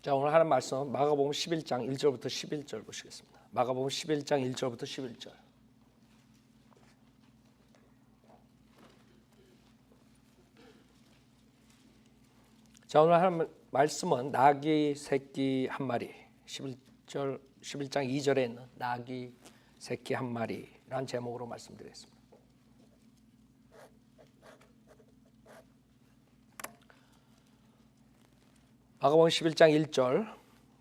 자, 오늘 하는 말씀 마가복음 11장 1절부터 11절 보시겠습니다. 마가복음 11장 1절부터 11절. 자, 오늘 하는 말씀은 나귀 새끼 한 마리. 11장 2절에 있는 나귀 새끼 한 마리라는 제목으로 말씀드리겠습니다. 마가복음 11장 1절.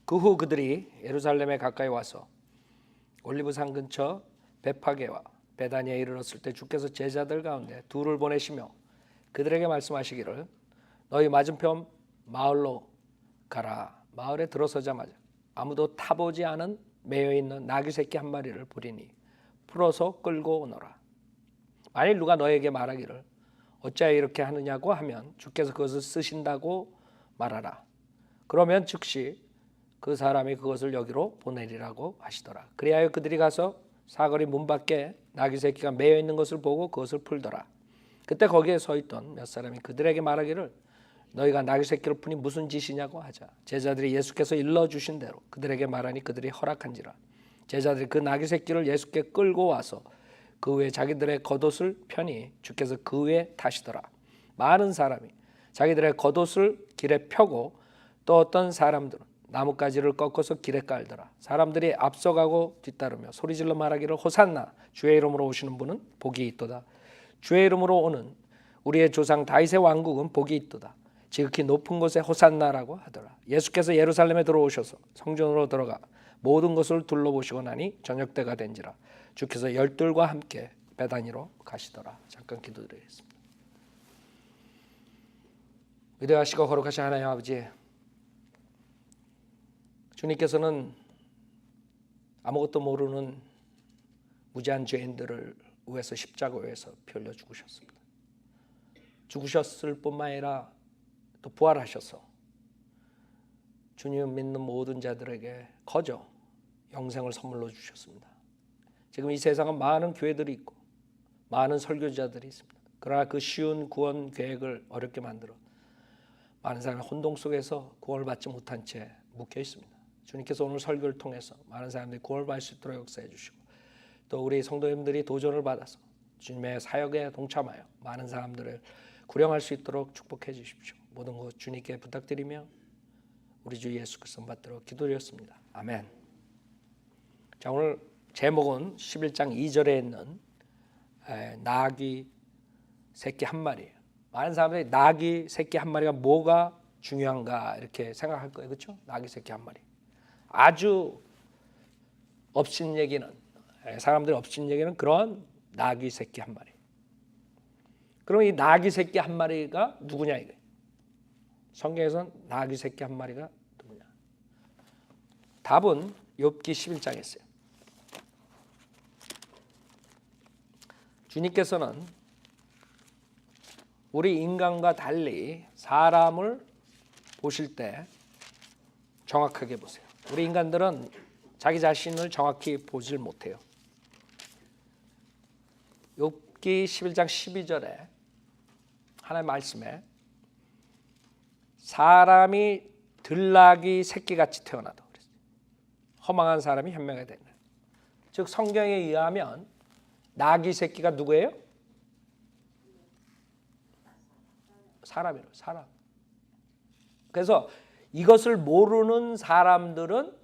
그 후 그들이 예루살렘에 가까이 와서 올리브산 근처 베파게와 베다니에 이르렀을 때 주께서 제자들 가운데 둘을 보내시며 그들에게 말씀하시기를 너희 맞은편 마을로 가라. 마을에 들어서자마자 아무도 타보지 않은 매여있는 나귀 새끼 한 마리를 보리니 풀어서 끌고 오너라. 만일 누가 너에게 말하기를 어찌하여 이렇게 하느냐고 하면 주께서 그것을 쓰신다고 말하라. 그러면 즉시 그 사람이 그것을 여기로 보내리라고 하시더라. 그리하여 그들이 가서 사거리 문 밖에 나귀 새끼가 매여 있는 것을 보고 그것을 풀더라. 그때 거기에 서 있던 몇 사람이 그들에게 말하기를 너희가 나귀 새끼를 푸니 무슨 짓이냐고 하자. 제자들이 예수께서 일러주신 대로 그들에게 말하니 그들이 허락한지라. 제자들이 그 나귀 새끼를 예수께 끌고 와서 그 위에 자기들의 겉옷을 펴니 주께서 그 위에 타시더라. 많은 사람이 자기들의 겉옷을 길에 펴고 또 어떤 사람들은 나뭇가지를 꺾어서 길에 깔더라. 사람들이 앞서가고 뒤따르며 소리질러 말하기를 호산나 주의 이름으로 오시는 분은 복이 있도다. 주의 이름으로 오는 우리의 조상 다윗의 왕국은 복이 있도다. 지극히 높은 곳에 호산나라고 하더라. 예수께서 예루살렘에 들어오셔서 성전으로 들어가 모든 것을 둘러보시고 나니 저녁때가 된지라. 주께서 열둘과 함께 베다니로 가시더라. 잠깐 기도드리겠습니다. 위대하시고 거룩하신 하나님 아버지, 주님께서는 아무것도 모르는 무지한 죄인들을 위해서 십자가에서 피 흘려 죽으셨습니다. 죽으셨을 뿐만 아니라 또 부활하셔서 주님 믿는 모든 자들에게 거저 영생을 선물로 주셨습니다. 지금 이 세상은 많은 교회들이 있고 많은 설교자들이 있습니다. 그러나 그 쉬운 구원 계획을 어렵게 만들어 많은 사람이 혼동 속에서 구원을 받지 못한 채 묵혀 있습니다. 주님께서 오늘 설교를 통해서 많은 사람들이 구원을 받을 수 있도록 역사해 주시고 또 우리 성도님들이 도전을 받아서 주님의 사역에 동참하여 많은 사람들을 구령할 수 있도록 축복해 주십시오. 모든 것 주님께 부탁드리며 우리 주 예수 그리스도 받도록 기도드렸습니다. 아멘. 자, 오늘 제목은 11장 2절에 있는 나귀 새끼 한 마리예요. 많은 사람들이 나귀 새끼 한 마리가 뭐가 중요한가 이렇게 생각할 거예요. 그렇죠? 나귀 새끼 한 마리. 아주 엎친 얘기는, 사람들이 엎친 얘기는 그런 나귀 새끼 한 마리. 그럼 이 나귀 새끼 한 마리가 누구냐 이거예요. 성경에서는 나귀 새끼 한 마리가 누구냐. 답은 욥기 11장에 있어요. 주님께서는 우리 인간과 달리 사람을 보실 때 정확하게 보세요. 우리 인간들은 자기 자신을 정확히 보질 못해요. 욥기 11장 12절에 하나님의 말씀에 사람이 들나귀 새끼같이 태어나다 그랬어요. 허망한 사람이 현명하게 된다. 즉 성경에 의하면 나귀 새끼가 누구예요? 사람이에요. 사람. 그래서 이것을 모르는 사람들은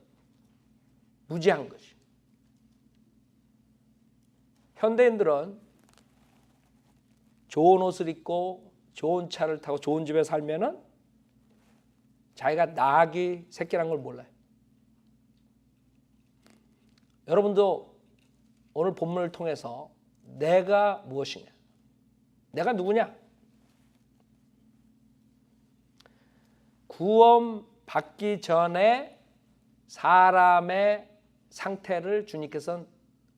무지한 것이. 현대인들은 좋은 옷을 입고 좋은 차를 타고 좋은 집에 살면은 자기가 나귀 새끼라는 걸 몰라요. 여러분도 오늘 본문을 통해서 내가 무엇이냐, 내가 누구냐, 구원 받기 전에 사람의 상태를 주님께서는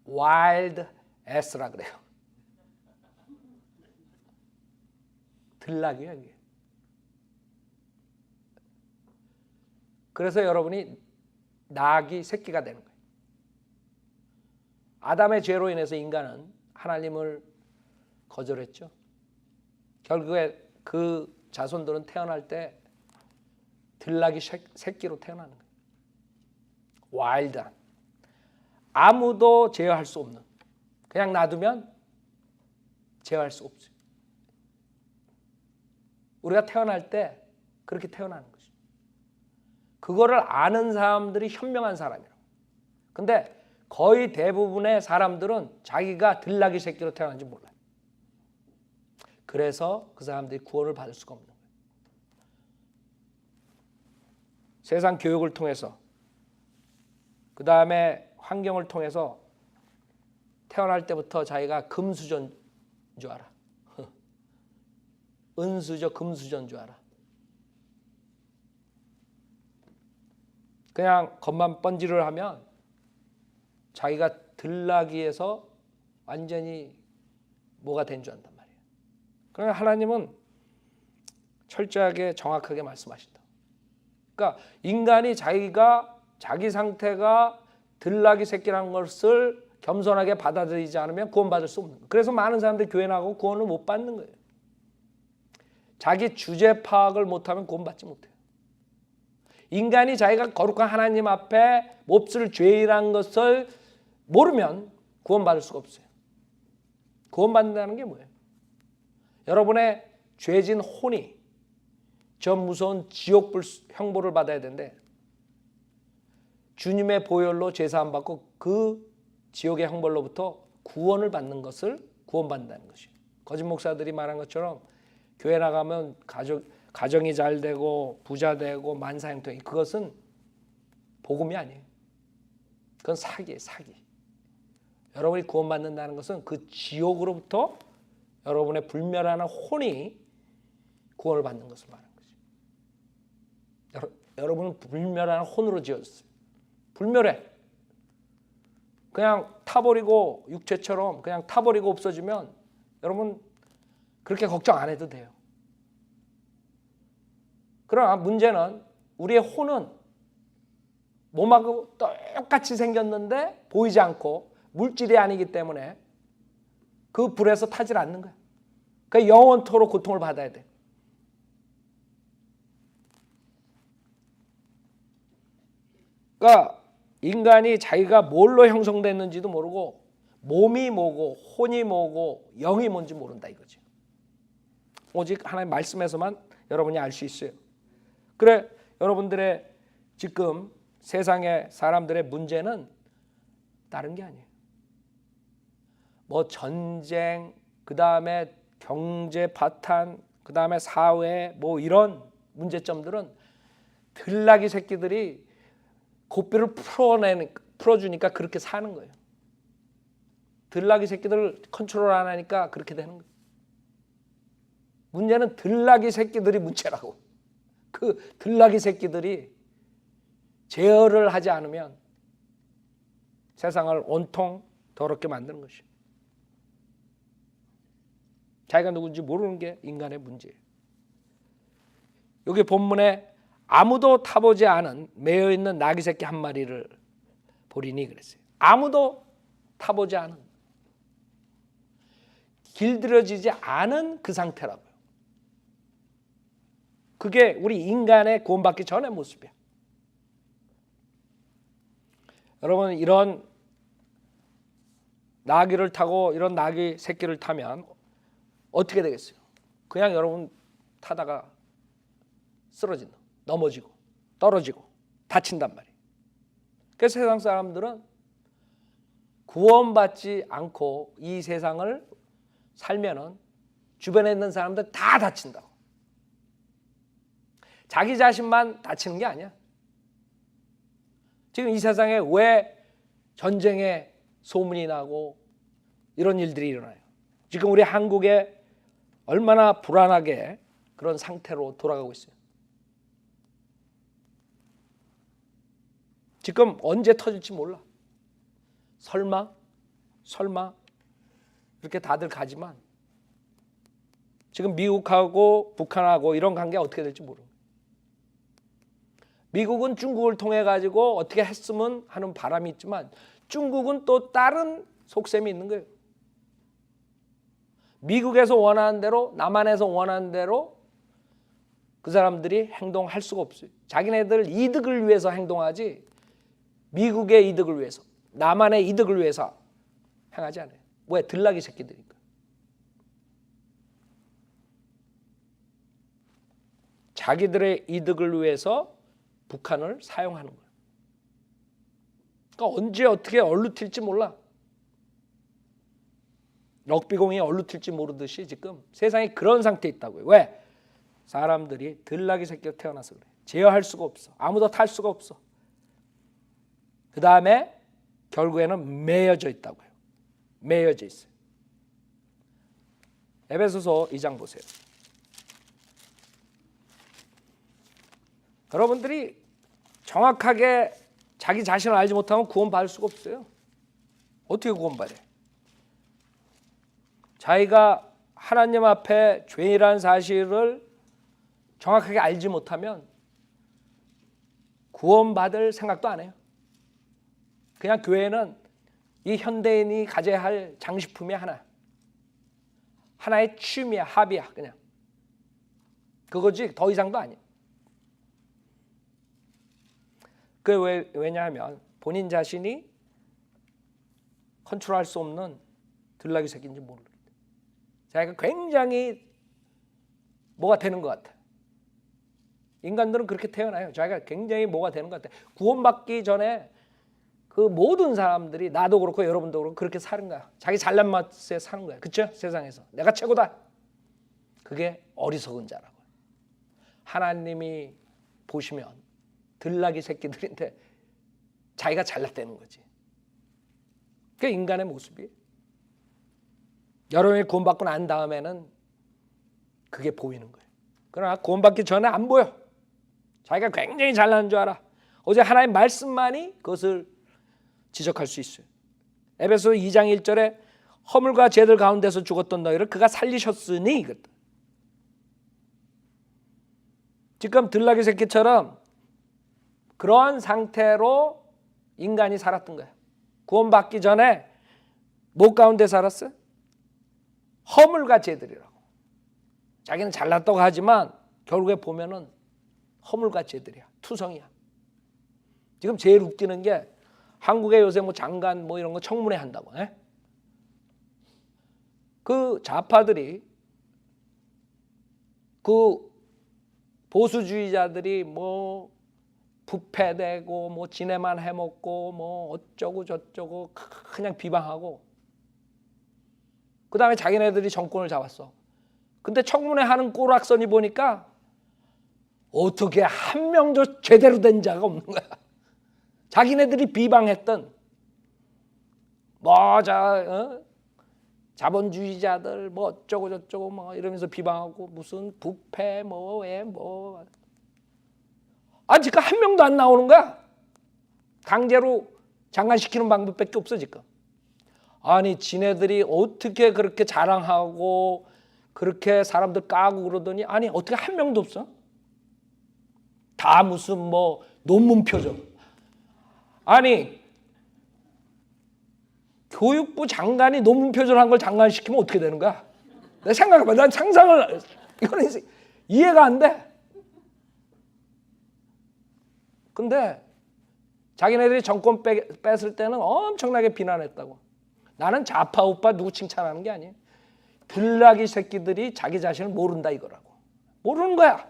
wild ass라 그래요. 들나귀야 이게. 그래서 여러분이 나귀 새끼가 되는 거예요. 아담의 죄로 인해서 인간은 하나님을 거절했죠. 결국에 그 자손들은 태어날 때 들나귀 새끼로 태어나는 거예요. 와일드한, 아무도 제어할 수 없는, 그냥 놔두면 제어할 수 없어요. 우리가 태어날 때 그렇게 태어나는 거죠. 그거를 아는 사람들이 현명한 사람이라고. 근데 거의 대부분의 사람들은 자기가 들나귀 새끼로 태어난지 몰라요. 그래서 그 사람들이 구원을 받을 수가 없는 거예요. 세상 교육을 통해서, 그 다음에 환경을 통해서 태어날 때부터 자기가 금수저인 줄 알아. 은수저, 금수저인 줄 알아. 그냥 겉만 번지를 하면 자기가 들나귀에서 완전히 뭐가 된 줄 안단 말이에요. 그러나 하나님은 철저하게 정확하게 말씀하신다. 그러니까 인간이 자기 상태가 들나귀 새끼라는 것을 겸손하게 받아들이지 않으면 구원받을 수 없는 거예요. 그래서 많은 사람들이 교회 나가고 구원을 못 받는 거예요. 자기 주제 파악을 못하면 구원받지 못해요. 인간이 자기가 거룩한 하나님 앞에 몹쓸 죄인이라는 것을 모르면 구원받을 수가 없어요. 구원받는다는 게 뭐예요? 여러분의 죄진 혼이 저 무서운 지옥불 형벌을 받아야 되는데 주님의 보혈로 제사함 받고 그 지옥의 형벌로부터 구원을 받는 것을 구원받는다는 것이에요. 거짓 목사들이 말한 것처럼 교회 나가면 가정이 잘 되고 부자 되고 만사형통, 그것은 복음이 아니에요. 그건 사기예요, 사기. 여러분이 구원받는다는 것은 그 지옥으로부터 여러분의 불멸하는 혼이 구원을 받는 것을 말하는 거죠. 여러분은 불멸하는 혼으로 지었어요. 불멸해. 그냥 타버리고, 육체처럼 그냥 타버리고 없어지면 여러분 그렇게 걱정 안 해도 돼요. 그러나 문제는 우리의 혼은 몸하고 똑같이 생겼는데 보이지 않고 물질이 아니기 때문에 그 불에서 타질 않는 거예요. 그러니까 영원토록 고통을 받아야 돼. 그러니까 인간이 자기가 뭘로 형성됐는지도 모르고 몸이 뭐고 혼이 뭐고 영이 뭔지 모른다 이거죠. 오직 하나님의 말씀에서만 여러분이 알 수 있어요. 그래, 여러분들의 지금 세상의 사람들의 문제는 다른 게 아니에요. 뭐 전쟁, 그 다음에 경제 파탄, 그 다음에 사회, 뭐 이런 문제점들은 들나귀 새끼들이 고삐를 풀어주니까 그렇게 사는 거예요. 들나귀 새끼들을 컨트롤 안 하니까 그렇게 되는 거예요. 문제는 들나귀 새끼들이 문제라고. 그 들나귀 새끼들이 제어를 하지 않으면 세상을 온통 더럽게 만드는 것이에요. 자기가 누군지 모르는 게 인간의 문제예요. 여기 본문에 아무도 타보지 않은 매여있는 나귀 새끼 한 마리를 보리니 그랬어요. 아무도 타보지 않은, 길들여지지 않은 그 상태라고요. 그게 우리 인간의 구원받기 전의 모습이야. 여러분, 이런 나귀를 타고 이런 나귀 새끼를 타면 어떻게 되겠어요? 그냥 여러분 타다가 쓰러진다, 넘어지고 떨어지고 다친단 말이에요. 그래서 세상 사람들은 구원받지 않고 이 세상을 살면은 주변에 있는 사람들 다 다친다고. 자기 자신만 다치는 게 아니야. 지금 이 세상에 왜 전쟁에 소문이 나고 이런 일들이 일어나요? 지금 우리 한국에 얼마나 불안하게 그런 상태로 돌아가고 있어요. 지금 언제 터질지 몰라. 설마 이렇게 다들 가지만 지금 미국하고 북한하고 이런 관계 어떻게 될지 모르고, 미국은 중국을 통해 가지고 어떻게 했으면 하는 바람이 있지만 중국은 또 다른 속셈이 있는 거예요. 미국에서 원하는 대로, 남한에서 원하는 대로 그 사람들이 행동할 수가 없어요. 자기네들 이득을 위해서 행동하지 미국의 이득을 위해서, 남한의 이득을 위해서 행하지 않아요. 왜? 들나귀 새끼들이니까. 자기들의 이득을 위해서 북한을 사용하는 거예요. 그러니까 언제 어떻게 얼루튈지 몰라. 럭비공이 얼루튈지 모르듯이 지금 세상이 그런 상태에 있다고요. 왜? 사람들이 들나귀 새끼가 태어나서 그래. 제어할 수가 없어. 아무도 탈 수가 없어. 그 다음에 결국에는 매여져 있다고요. 매여져 있어요. 에베소서 2장 보세요. 여러분들이 정확하게 자기 자신을 알지 못하면 구원받을 수가 없어요. 어떻게 구원받아요? 자기가 하나님 앞에 죄인이라는 사실을 정확하게 알지 못하면 구원받을 생각도 안 해요. 그냥 교회는 이 현대인이 가져야 할 장식품이 하나의 취미야, 합이야. 그냥 그거지 더 이상도 아니야. 왜냐하면 본인 자신이 컨트롤할 수 없는 들나귀 새끼인지 모르겠다. 자기가 굉장히 뭐가 되는 것 같아. 인간들은 그렇게 태어나요. 자기가 굉장히 뭐가 되는 것 같아. 구원받기 전에 그 모든 사람들이 나도 그렇고 여러분도 그렇고 그렇게 사는 거야. 자기 잘난 맛에 사는 거야. 그렇죠? 세상에서 내가 최고다. 그게 어리석은 자라고. 하나님이 보시면 들나귀 새끼들인데 자기가 잘났다는 거지. 그게 인간의 모습이에요. 여러분이 구원받고 난 다음에는 그게 보이는 거예요. 그러나 구원받기 전에 안 보여. 자기가 굉장히 잘나는 줄 알아. 어제 하나님의 말씀만이 그것을 지적할 수 있어요. 에베소 2장 1절에 허물과 죄들 가운데서 죽었던 너희를 그가 살리셨으니 이것도. 지금 들나귀 새끼처럼 그러한 상태로 인간이 살았던 거예요. 구원받기 전에 뭐 가운데 살았어요? 허물과 죄들이라고. 자기는 잘났다고 하지만 결국에 보면은 허물과 죄들이야. 투성이야. 지금 제일 웃기는 게 한국에 요새 뭐 장관 뭐 이런 거 청문회 한다고. 그 좌파들이 그 보수주의자들이 뭐 부패되고 뭐 지네만 해먹고 뭐 어쩌고 저쩌고 그냥 비방하고 그 다음에 자기네들이 정권을 잡았어. 근데 청문회 하는 꼬락서니 보니까 어떻게 한 명도 제대로 된 자가 없는 거야. 자기네들이 비방했던 자본주의자들 뭐 어쩌고 저쩌고 뭐 이러면서 비방하고 무슨 부패 지금 한 명도 안 나오는 거야. 강제로 장관시키는 방법밖에 없어 지금. 아니 지네들이 어떻게 그렇게 자랑하고 그렇게 사람들 까고 그러더니 아니 어떻게 한 명도 없어? 다 무슨 뭐 논문 표정. 아니 교육부 장관이 논문 표절한 걸 장관시키면 어떻게 되는 거야? 내가 생각해봐. 난 상상을 이거는 이해가 안 돼. 근데 자기네들이 정권 뺐을 때는 엄청나게 비난했다고. 나는 좌파 오빠 누구 칭찬하는 게 아니에요. 들나귀 새끼들이 자기 자신을 모른다 이거라고. 모르는 거야.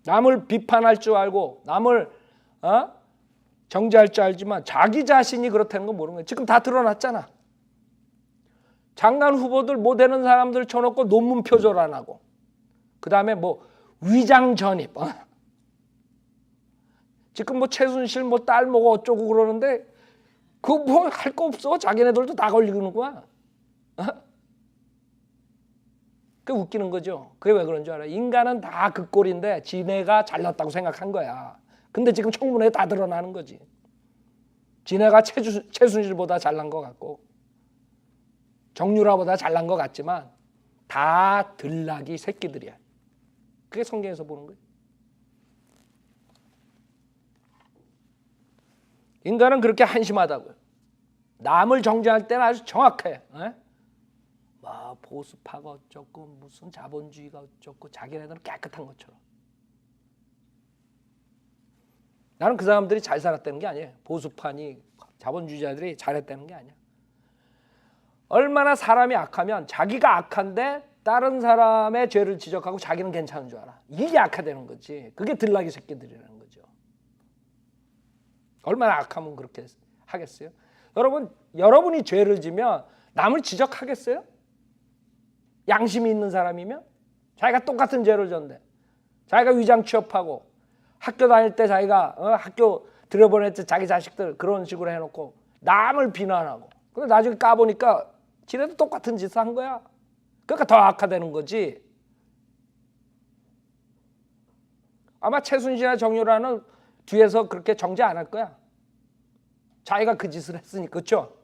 남을 비판할 줄 알고 남을 정죄할 줄 알지만 자기 자신이 그렇다는 건 모르는 거예요. 지금 다 드러났잖아. 장관 후보들 못 되는 사람들 쳐놓고 논문 표절 안 하고 그 다음에 뭐 위장 전입 지금 뭐 최순실 뭐 딸 뭐고 어쩌고 그러는데 그거 뭐 할 거 없어. 자기네들도 다 걸리는 거야. 그게 웃기는 거죠. 그게 왜 그런 줄 알아? 인간은 다 그 꼴인데 지네가 잘났다고 생각한 거야. 근데 지금 청문회에 다 드러나는 거지. 지네가 최순실보다 잘난 것 같고 정유라보다 잘난 것 같지만 다 들나귀 새끼들이야. 그게 성경에서 보는 거예요. 인간은 그렇게 한심하다고요. 남을 정죄할 때는 아주 정확해. 뭐 보수파가 어쩌고 무슨 자본주의가 어쩌고 자기네들은 깨끗한 것처럼. 나는 그 사람들이 잘 살았다는 게 아니에요. 보수파니 자본주의자들이 잘했다는 게 아니야. 얼마나 사람이 악하면 자기가 악한데 다른 사람의 죄를 지적하고 자기는 괜찮은 줄 알아. 이게 악화되는 거지. 그게 들나귀 새끼들이라는 거죠. 얼마나 악하면 그렇게 하겠어요? 여러분이 죄를 지면 남을 지적하겠어요? 양심이 있는 사람이면? 자기가 똑같은 죄를 졌는데 자기가 위장 취업하고 학교 다닐 때 자기가 학교 들여보낼 때 자기 자식들 그런 식으로 해놓고 남을 비난하고 근데 나중에 까보니까 지네도 똑같은 짓을 한 거야. 그러니까 더 악화되는 거지. 아마 최순실이나 정유라는 뒤에서 그렇게 정죄 안 할 거야. 자기가 그 짓을 했으니까. 그렇죠?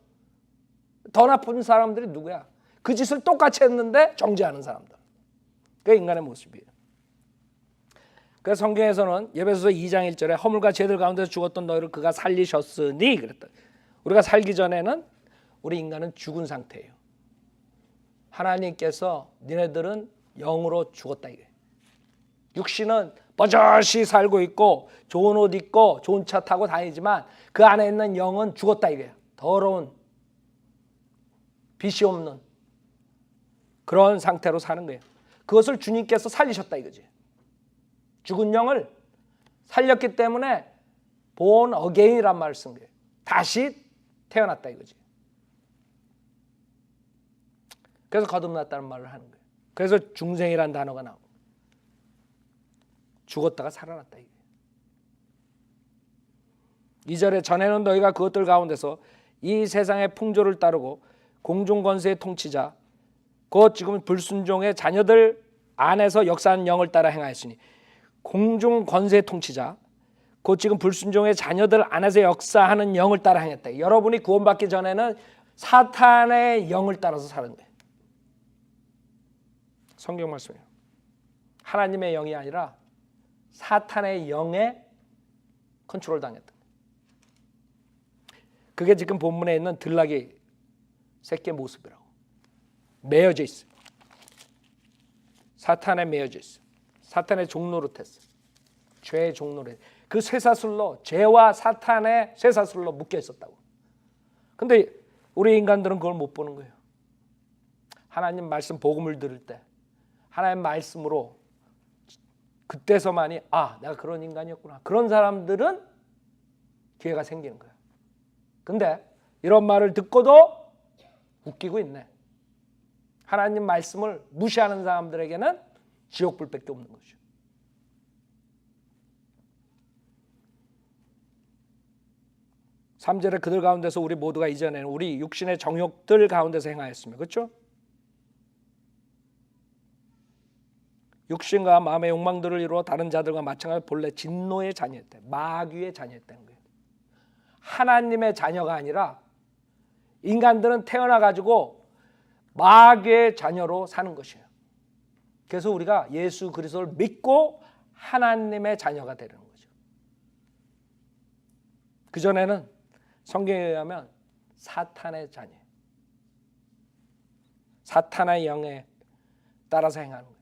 더 나쁜 사람들이 누구야? 그 짓을 똑같이 했는데 정죄하는 사람들. 그게 인간의 모습이에요. 그래서 성경에서는 에베소서 2장 1절에 허물과 죄들 가운데서 죽었던 너희를 그가 살리셨으니 그랬다. 우리가 살기 전에는 우리 인간은 죽은 상태예요. 하나님께서 니네들은 영으로 죽었다 이게. 육신은 버젓이 살고 있고 좋은 옷 입고 좋은 차 타고 다니지만 그 안에 있는 영은 죽었다 이거예요. 더러운 빛이 없는 그런 상태로 사는 거예요. 그것을 주님께서 살리셨다 이거지. 죽은 영을 살렸기 때문에 born again이란 말을 쓴 거예요. 다시 태어났다 이거지. 그래서 거듭났다는 말을 하는 거예요. 그래서 중생이란 단어가 나오고 죽었다가 살아났다 이거예요. 2절에 전에는 너희가 그것들 가운데서 이 세상의 풍조를 따르고 공중권세의 통치자 곧 지금 불순종의 자녀들 안에서 역사하는 영을 따라 행하였으니 공중권세의 통치자 곧 지금 불순종의 자녀들 안에서 역사하는 영을 따라 행했다. 여러분이 구원받기 전에는 사탄의 영을 따라서 사는 거예요. 성경 말씀이에요. 하나님의 영이 아니라 사탄의 영에 컨트롤 당했다. 그게 지금 본문에 있는 들나귀 새끼의 모습이라고. 매여져 있어요. 사탄에 매여져 있어요. 사탄의 종노릇했어요. 죄의 종노릇. 그 쇠사슬로 죄와 사탄의 쇠사슬로 묶여 있었다고. 근데 우리 인간들은 그걸 못 보는 거예요. 하나님 말씀 복음을 들을 때 하나님 말씀으로 그때서만이 내가 그런 인간이었구나. 그런 사람들은 기회가 생기는 거예요. 근데 이런 말을 듣고도 웃기고 있네. 하나님 말씀을 무시하는 사람들에게는 지옥불밖에 없는 거죠. (3절에) 그들 가운데서 우리 모두가 이전에는 우리 육신의 정욕들 가운데서 행하였으며 그렇죠? 육신과 마음의 욕망들을 이루어 다른 자들과 마찬가지로 본래 진노의 자녀였다. 마귀의 자녀였다는 거예요. 하나님의 자녀가 아니라 인간들은 태어나가지고 마귀의 자녀로 사는 것이에요. 그래서 우리가 예수 그리스도를 믿고 하나님의 자녀가 되는 거죠. 그전에는 성경에 의하면 사탄의 자녀, 사탄의 영에 따라서 행하는 거예요.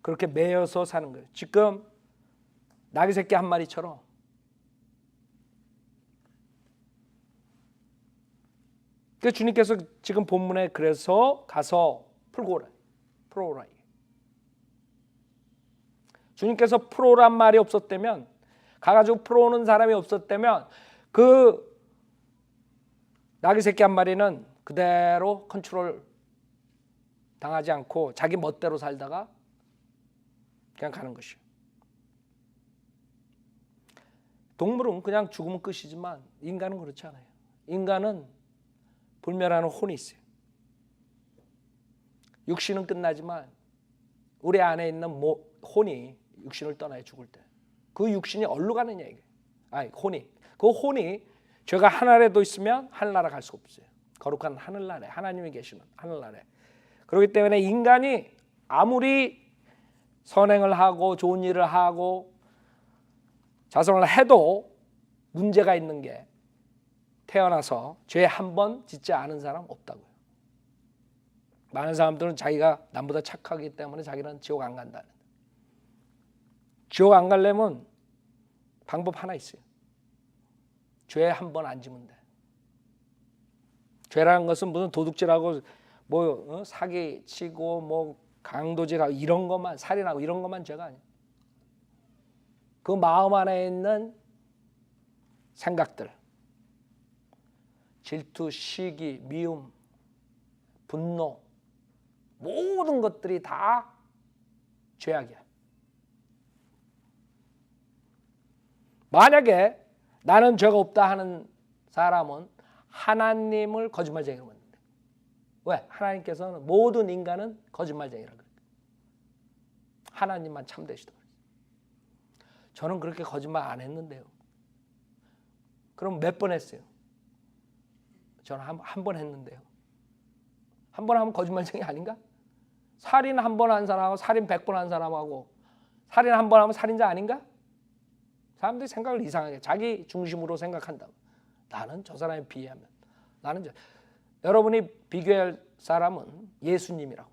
그렇게 매여서 사는 거예요. 지금 나귀 새끼 한 마리처럼 주님께서 지금 본문에 그래서 가서 풀어오라. 주님께서 풀어오란 말이 없었다면 가가지고 풀어오는 사람이 없었다면 그 나귀 새끼 한 마리는 그대로 컨트롤 당하지 않고 자기 멋대로 살다가 그냥 가는 것이에요. 동물은 그냥 죽으면 끝이지만 인간은 그렇지 않아요. 인간은 불멸하는 혼이 있어요. 육신은 끝나지만 우리 안에 있는 혼이 육신을 떠나요. 죽을 때. 그 육신이 어디로 가느냐 이게. 혼이. 그 혼이 죄가 하늘에도 있으면 하늘나라 갈 수가 없어요. 거룩한 하늘나라에 하나님이 계시는 하늘나라에. 그렇기 때문에 인간이 아무리 선행을 하고 좋은 일을 하고 자선을 해도 문제가 있는 게 태어나서 죄 한 번 짓지 않은 사람 없다고요. 많은 사람들은 자기가 남보다 착하기 때문에 자기는 지옥 안 간다는. 지옥 안 가려면 방법 하나 있어요. 죄 한 번 안 지면 돼. 죄라는 것은 무슨 도둑질하고 뭐 사기치고 뭐 강도질하고 이런 것만, 살인하고 이런 것만 죄가 아니야. 그 마음 안에 있는 생각들, 질투, 시기, 미움, 분노, 모든 것들이 다 죄악이야. 만약에 나는 죄가 없다 하는 사람은 하나님을 거짓말쟁이로 만든다. 왜? 하나님께서는 모든 인간은 거짓말쟁이라고 그래요. 하나님만 참되시다. 저는 그렇게 거짓말 안 했는데요. 그럼 몇 번 했어요? 저는 한 번 했는데요. 한 번 하면 거짓말쟁이 아닌가? 살인 한 번 한 사람하고 살인 100번 한 사람하고 살인 한 번 하면 살인자 아닌가? 사람들이 생각을 이상하게 자기 중심으로 생각한다. 나는 저 사람에 비하면 나는 여러분이 비교할 사람은 예수님이라고.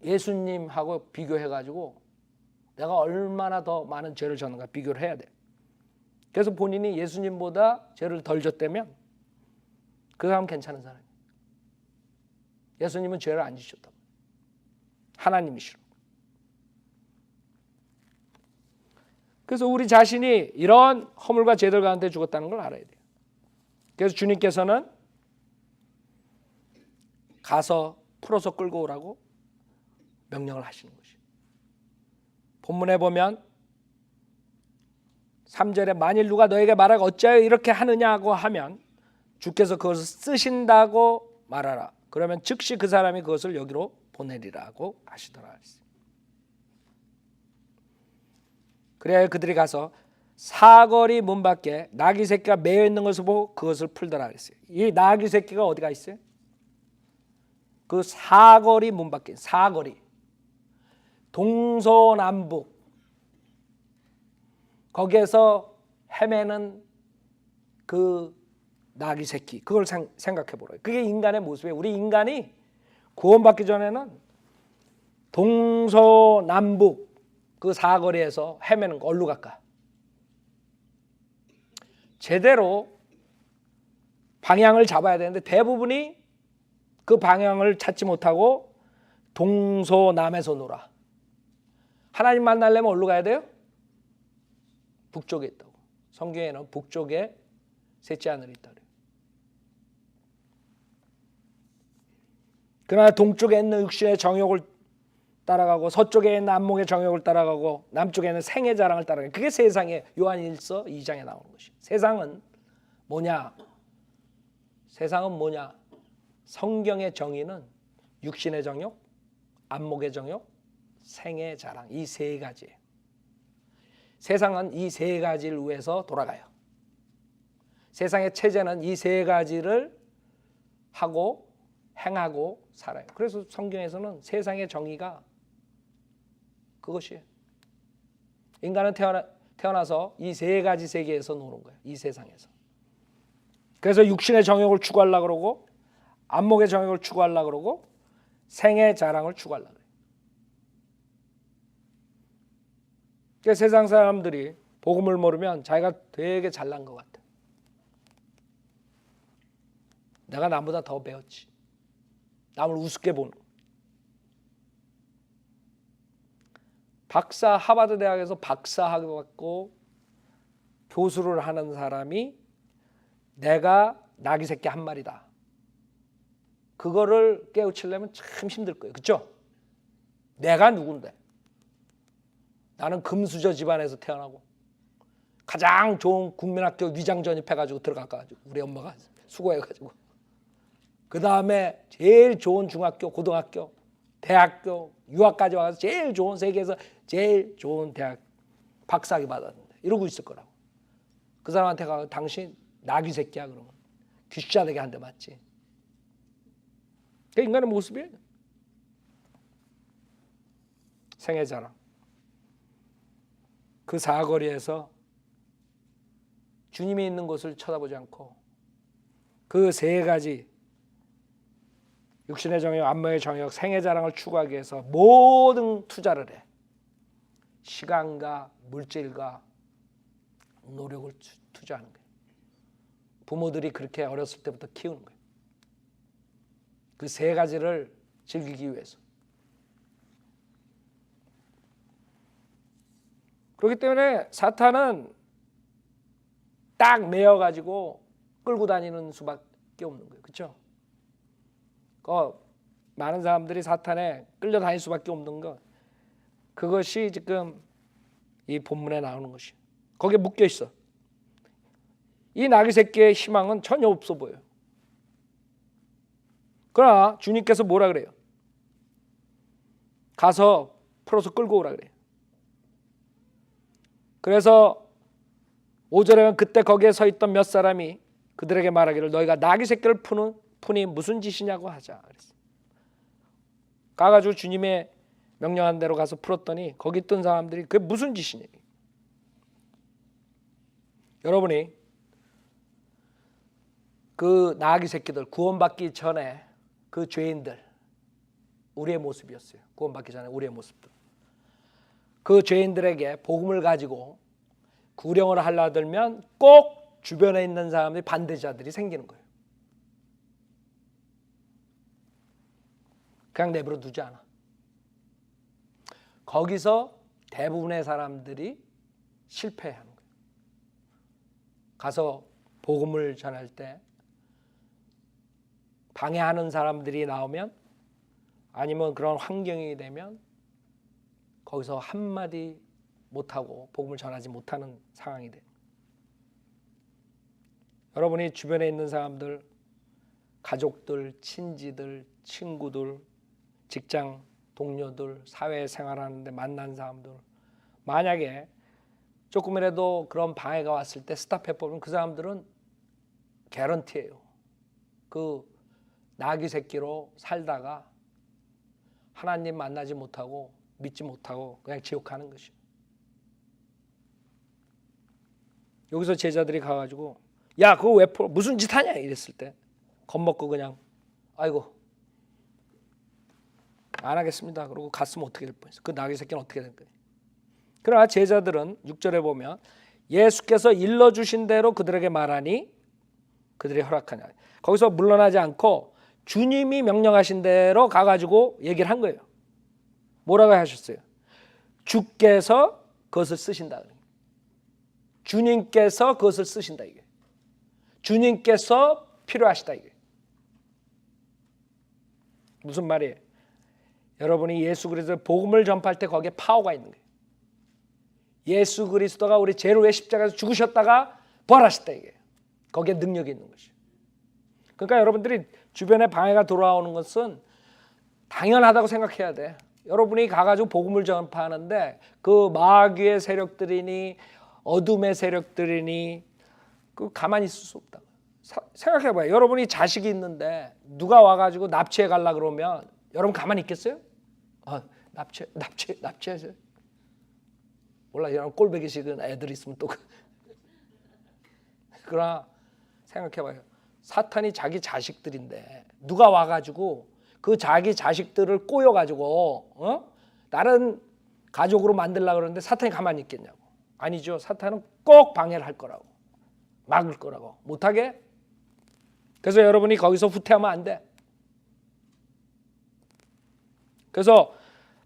예수님하고 비교해가지고 내가 얼마나 더 많은 죄를 졌는가 비교를 해야 돼. 그래서 본인이 예수님보다 죄를 덜 졌다면 그 사람 괜찮은 사람이에요. 예수님은 죄를 안 지셨다고. 하나님이시로. 그래서 우리 자신이 이런 허물과 죄들 가운데 죽었다는 걸 알아야 돼요. 그래서 주님께서는 가서 풀어서 끌고 오라고 명령을 하시는 것이에요. 본문에 보면 3절에 만일 누가 너에게 말하고 어찌하여 이렇게 하느냐고 하면 주께서 그것을 쓰신다고 말하라. 그러면 즉시 그 사람이 그것을 여기로 보내리라고 하시더라. 그래야 그들이 가서 사거리 문 밖에 나귀 새끼가 매여 있는 것을 보고 그것을 풀더라 그랬어요. 이 나귀 새끼가 어디가 있어요? 그 사거리 문 밖에, 사거리 동서남북 거기에서 헤매는 그 나귀 새끼, 그걸 생각해 보라요. 그게 인간의 모습이에요. 우리 인간이 구원받기 전에는 동서남북 그 사거리에서 헤매는 거 어디로 갈까? 제대로 방향을 잡아야 되는데 대부분이 그 방향을 찾지 못하고 동서남에서 놀아. 하나님 만나려면 어디로 가야 돼요? 북쪽에 있다고. 성경에는 북쪽에 셋째 하늘이 있다 그래요. 그러나 동쪽에 있는 육신의 정욕을 따라가고 서쪽에 있는 안목의 정욕을 따라가고 남쪽에 있는 생의 자랑을 따라가고 그게 세상의 요한일서 2장에 나오는 것이에요. 세상은 뭐냐? 세상은 뭐냐? 성경의 정의는 육신의 정욕, 안목의 정욕, 생의 자랑 이 세 가지예요. 세상은 이 세 가지를 위해서 돌아가요. 세상의 체제는 이 세 가지를 하고 행하고 살아요. 그래서 성경에서는 세상의 정의가 그것이에요. 인간은 태어나서 이 세 가지 세계에서 노는 거예요. 이 세상에서. 그래서 육신의 정욕을 추구하려고 그러고 안목의 정욕을 추구하려고 그러고 생의 자랑을 추구하려고 그래요. 그러니까 세상 사람들이 복음을 모르면 자기가 되게 잘난 것 같아. 내가 남보다 더 배웠지. 남을 우습게 보는. 박사 하버드 대학에서 박사학위 받고 교수를 하는 사람이 내가 나귀 새끼 한 마리다. 그거를 깨우치려면 참 힘들 거예요. 그렇죠? 내가 누군데? 나는 금수저 집안에서 태어나고 가장 좋은 국민학교 위장 전입해가지고 들어가가지고 우리 엄마가 수고해가지고 그 다음에 제일 좋은 중학교, 고등학교, 대학교, 유학까지 와서 제일 좋은 세계에서 제일 좋은 대학 박사학위 받았는데 이러고 있을 거라고. 그 사람한테 가서 당신 나귀 새끼야 그러면 귀싸대게 한 대 맞지. 그게 인간의 모습이에요. 생애 자랑. 그 사거리에서 주님이 있는 곳을 쳐다보지 않고 그 세 가지 육신의 정욕, 안목의 정욕, 생애 자랑을 추구하기 위해서 모든 투자를 해. 시간과 물질과 노력을 투자하는 거예요. 부모들이 그렇게 어렸을 때부터 키우는 거예요. 그 세 가지를 즐기기 위해서. 그렇기 때문에 사탄은 딱 매여가지고 끌고 다니는 수밖에 없는 거예요. 그렇죠? 많은 사람들이 사탄에 끌려다닐 수밖에 없는 것, 그것이 지금 이 본문에 나오는 것이에요. 거기에 묶여 있어. 이 나귀 새끼의 희망은 전혀 없어 보여요. 그러나 주님께서 뭐라 그래요? 가서 풀어서 끌고 오라 그래요. 그래서 5절에는 그때 거기에 서 있던 몇 사람이 그들에게 말하기를 너희가 나귀 새끼를 푸니 무슨 짓이냐고 하자 그랬어요. 가가지고 주님의 명령한 대로 가서 풀었더니 거기 있던 사람들이 그게 무슨 짓이냐. 여러분이 그 나귀 새끼들 구원받기 전에 그 죄인들, 우리의 모습이었어요. 구원받기 전에 우리의 모습들. 그 죄인들에게 복음을 가지고 구령을 하려 들면 꼭 주변에 있는 사람들이 반대자들이 생기는 거예요. 그냥 내버려 두지 않아. 거기서 대부분의 사람들이 실패하는 거예요. 가서 복음을 전할 때 방해하는 사람들이 나오면, 아니면 그런 환경이 되면 거기서 한마디 못하고 복음을 전하지 못하는 상황이 돼요. 여러분이 주변에 있는 사람들, 가족들, 친지들, 친구들, 직장 동료들, 사회생활하는데 만난 사람들, 만약에 조금이라도 그런 방해가 왔을 때 스탑해보면 그 사람들은 개런티예요. 그 나귀 새끼로 살다가 하나님 만나지 못하고 믿지 못하고 그냥 지옥 가는 것이에요. 여기서 제자들이 가가지고 야 그거 왜 풀어? 무슨 짓 하냐 이랬을 때 겁먹고 그냥 아이고 안 하겠습니다. 그러고 갔으면 어떻게 될 뻔했어. 그 나귀 새끼는 어떻게 될 거예요. 그러나 제자들은 6절에 보면 예수께서 일러주신 대로 그들에게 말하니 그들이 허락하냐. 거기서 물러나지 않고 주님이 명령하신 대로 가가지고 얘기를 한 거예요. 뭐라고 하셨어요? 주께서 그것을 쓰신다. 주님께서 그것을 쓰신다. 이게 주님께서 필요하시다. 이게 무슨 말이에요? 여러분이 예수 그리스도의 복음을 전파할 때 거기에 파워가 있는 거예요. 예수 그리스도가 우리 죄를 위해 십자가에서 죽으셨다가 부활하셨다. 이게 거기에 능력이 있는 것이에요. 그러니까 여러분들이 주변에 방해가 돌아오는 것은 당연하다고 생각해야 돼. 여러분이 가가지고 복음을 전파하는데 그 마귀의 세력들이니 어둠의 세력들이니 그 가만히 있을 수 없다. 생각해봐요. 여러분이 자식이 있는데 누가 와가지고 납치해 가려 그러면 여러분 가만히 있겠어요? 납치하세요? 몰라. 여러분 꼴보기 싫은 애들 있으면 또 그러나 생각해봐요. 사탄이 자기 자식들인데 누가 와가지고 그 자기 자식들을 꼬여가지고 다른 가족으로 만들려고 그러는데 사탄이 가만히 있겠냐고. 아니죠. 사탄은 꼭 방해를 할 거라고, 막을 거라고, 못하게. 그래서 여러분이 거기서 후퇴하면 안 돼. 그래서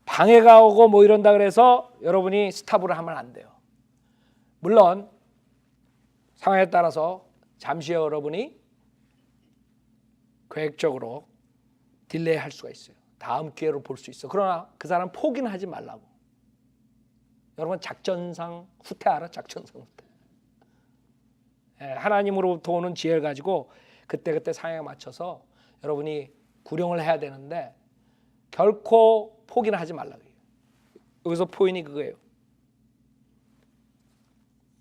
방해가 오고 뭐 이런다 그래서 여러분이 스탑을 하면 안 돼요. 물론 상황에 따라서 잠시 여러분이 계획적으로 딜레이 할 수가 있어요. 다음 기회로 볼 수 있어. 그러나 그 사람 포기는 하지 말라고. 여러분 작전상 후퇴하라. 작전상 후퇴. 하나님으로부터 오는 지혜를 가지고 그때그때 상황에 맞춰서 여러분이 구령을 해야 되는데 결코 포기는 하지 말라고. 여기서 포인이 그거예요.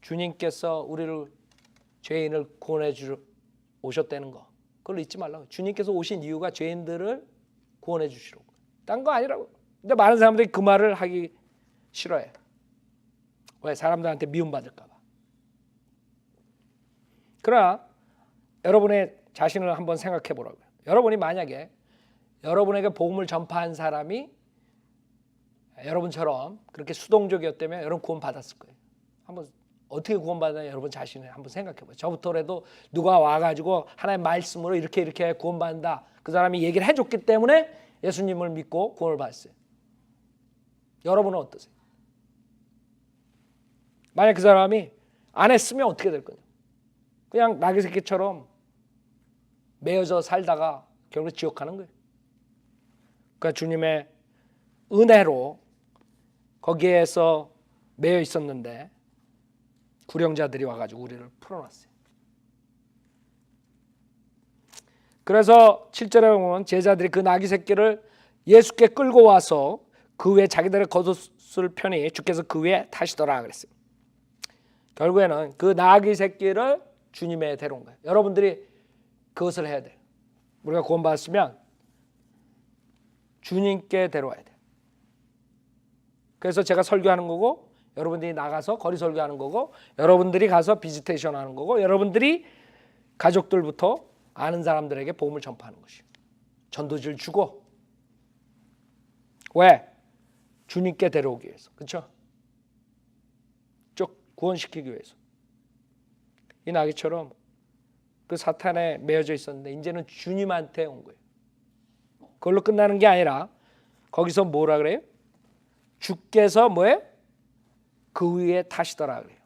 주님께서 우리를 죄인을 구원해 주러 오셨다는 거, 그걸 잊지 말라고. 주님께서 오신 이유가 죄인들을 구원해 주시라고. 딴 거 아니라고. 근데 많은 사람들이 그 말을 하기 싫어해. 왜? 사람들한테 미움받을까 봐. 그러나 여러분의 자신을 한번 생각해 보라고요. 여러분이 만약에 여러분에게 복음을 전파한 사람이 여러분처럼 그렇게 수동적이었다면 여러분 구원 받았을 거예요. 한번 어떻게 구원받았나 여러분 자신을 한번 생각해 보세요. 저부터라도 누가 와가지고 하나님의 말씀으로 이렇게 구원받는다. 그 사람이 얘기를 해줬기 때문에 예수님을 믿고 구원을 받았어요. 여러분은 어떠세요? 만약 그 사람이 안 했으면 어떻게 될 거냐? 그냥 나귀 새끼처럼 매여져 살다가 결국 지옥 가는 거예요. 그러니까 주님의 은혜로 거기에서 매여 있었는데 구령자들이 와가지고 우리를 풀어놨어요. 그래서 7절에 보면 제자들이 그 나귀 새끼를 예수께 끌고 와서 그 위에 자기들의 겉옷을 펴니 주께서 그 위에 타시더라 그랬어요. 결국에는 그 나귀 새끼를 주님에 데려온 거예요. 여러분들이 그것을 해야 돼요. 우리가 구원받았으면 주님께 데려와야 돼요. 그래서 제가 설교하는 거고 여러분들이 나가서 거리 설교하는 거고 여러분들이 가서 비지테이션 하는 거고 여러분들이 가족들부터 아는 사람들에게 복음을 전파하는 것이에요. 전도지를 주고. 왜? 주님께 데려오기 위해서. 그렇죠? 쭉 구원시키기 위해서. 이 나귀처럼 그 사탄에 매여져 있었는데 이제는 주님한테 온 거예요. 그걸로 끝나는 게 아니라 거기서 뭐라 그래요? 주께서 뭐예요? 그 위에 타시더라 그래요.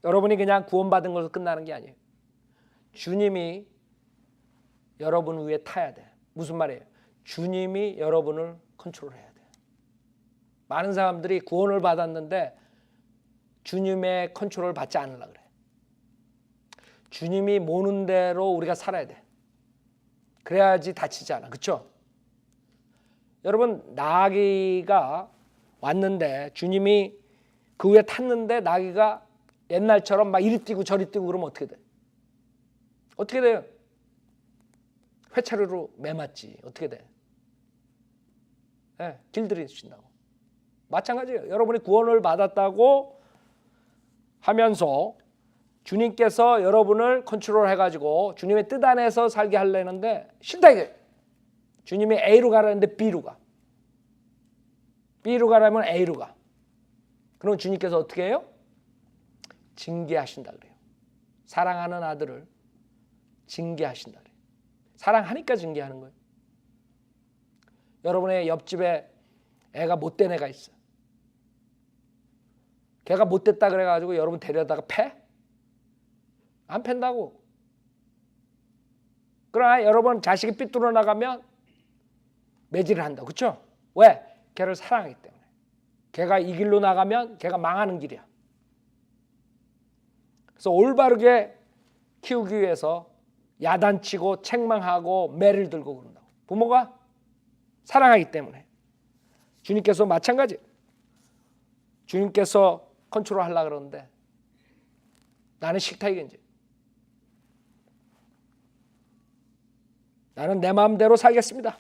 여러분이 그냥 구원받은 것으로 끝나는 게 아니에요. 주님이 여러분 위에 타야 돼. 무슨 말이에요? 주님이 여러분을 컨트롤해야 돼. 많은 사람들이 구원을 받았는데 주님의 컨트롤을 받지 않으려고 그래. 주님이 모는 대로 우리가 살아야 돼. 그래야지 다치지 않아. 그렇죠? 여러분 나귀가 왔는데 주님이 그 위에 탔는데 나귀가 옛날처럼 막 이리 뛰고 저리 뛰고 그러면 어떻게 돼? 어떻게 돼요? 회차류로 매맞지. 어떻게 돼? 네, 길들이신다고. 마찬가지예요. 여러분이 구원을 받았다고 하면서 주님께서 여러분을 컨트롤해가지고 주님의 뜻 안에서 살게 하려는데 싫다 이게. 주님이 A로 가라는데 B로 가. B로 가라면 A로 가. 그럼 주님께서 어떻게 해요? 징계하신다 그래요. 사랑하는 아들을 징계하신다 그래요. 사랑하니까 징계하는 거예요. 여러분의 옆집에 애가 못된 애가 있어요. 걔가 못됐다 그래가지고 여러분 데려다가 패? 안 팬다고. 그러나 여러분 자식이 삐뚤어 나가면 매질을 한다. 그렇죠? 왜? 걔를 사랑하기 때문에. 걔가 이 길로 나가면 걔가 망하는 길이야. 그래서 올바르게 키우기 위해서 야단치고 책망하고 매를 들고 그런다고. 부모가 사랑하기 때문에. 주님께서 마찬가지. 주님께서 컨트롤 하려고 그러는데 나는 싫다 이건지. 나는 내 마음대로 살겠습니다.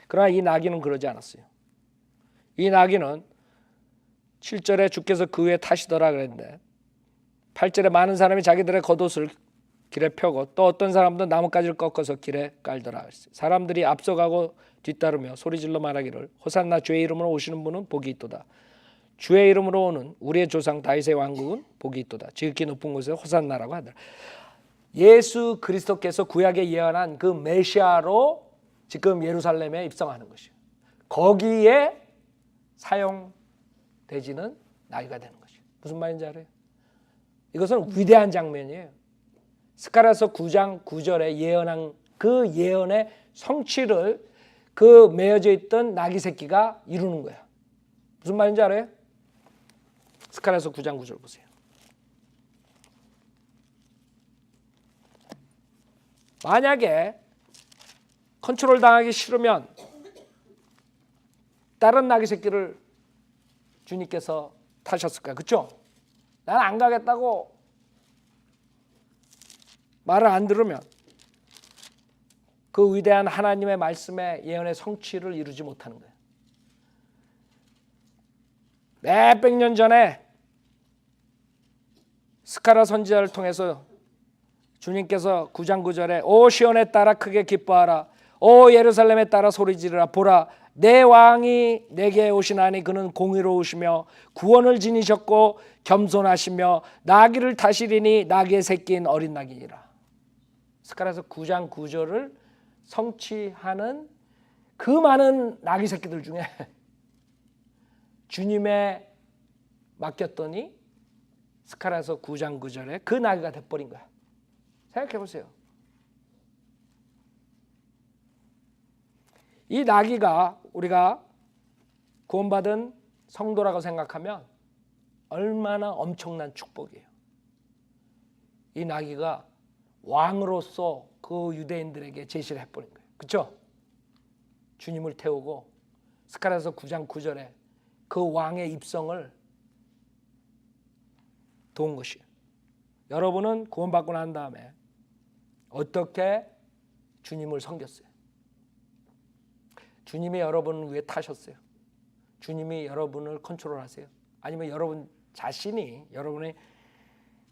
그러나 이 나귀는 그러지 않았어요. 이 나귀는 7절에 주께서 그 위에 타시더라 그랬는데 8절에 많은 사람이 자기들의 겉옷을 길에 펴고 또 어떤 사람도 나뭇가지를 꺾어서 길에 깔더라 그랬어요. 사람들이 앞서가고 뒤따르며 소리질러 말하기를 호산나 주의 이름으로 오시는 분은 복이 있도다. 주의 이름으로 오는 우리의 조상 다윗의 왕국은 복이 있도다. 지극히 높은 곳에 호산나라고 하더라. 예수 그리스도께서 구약에 예언한 그 메시아로 지금 예루살렘에 입성하는 것이에요. 거기에 사용되지는 나귀가 되는 것이에요. 무슨 말인지 알아요? 이것은 위대한 장면이에요. 스가랴서 9장 9절에 예언한 그 예언의 성취를 그 매어져 있던 나귀 새끼가 이루는 거야. 무슨 말인지 알아요? 스가랴서 9장 9절 보세요. 만약에 컨트롤 당하기 싫으면 다른 나귀 새끼를 주님께서 타셨을 거야. 그렇죠? 나는 안 가겠다고 말을 안 들으면 그 위대한 하나님의 말씀의 예언의 성취를 이루지 못하는 거예요. 몇백 년 전에 스가랴 선지자를 통해서 주님께서 9장 9절에 오 시온에 따라 크게 기뻐하라. 오 예루살렘에 따라 소리지르라. 보라 내 왕이 내게 오시나니 그는 공의로우시며 구원을 지니셨고 겸손하시며 나귀를 타시리니 나귀의 새끼인 어린 나귀니라. 스가랴서 9장 9절을 성취하는 그 많은 나귀 새끼들 중에 주님의 맡겼더니 스가랴서 9장 9절에 그 나귀가 돼버린 거야. 생각해 보세요. 이 나귀가 우리가 구원받은 성도라고 생각하면 얼마나 엄청난 축복이에요. 이 나귀가 왕으로서 그 유대인들에게 제시를 해버린 거예요. 그렇죠? 주님을 태우고 스가랴서 9장 9절에 그 왕의 입성을 도운 것이에요. 여러분은 구원받고 난 다음에 어떻게 주님을 섬겼어요? 주님이 여러분을 위해 타셨어요? 주님이 여러분을 컨트롤하세요? 아니면 여러분 자신이 여러분의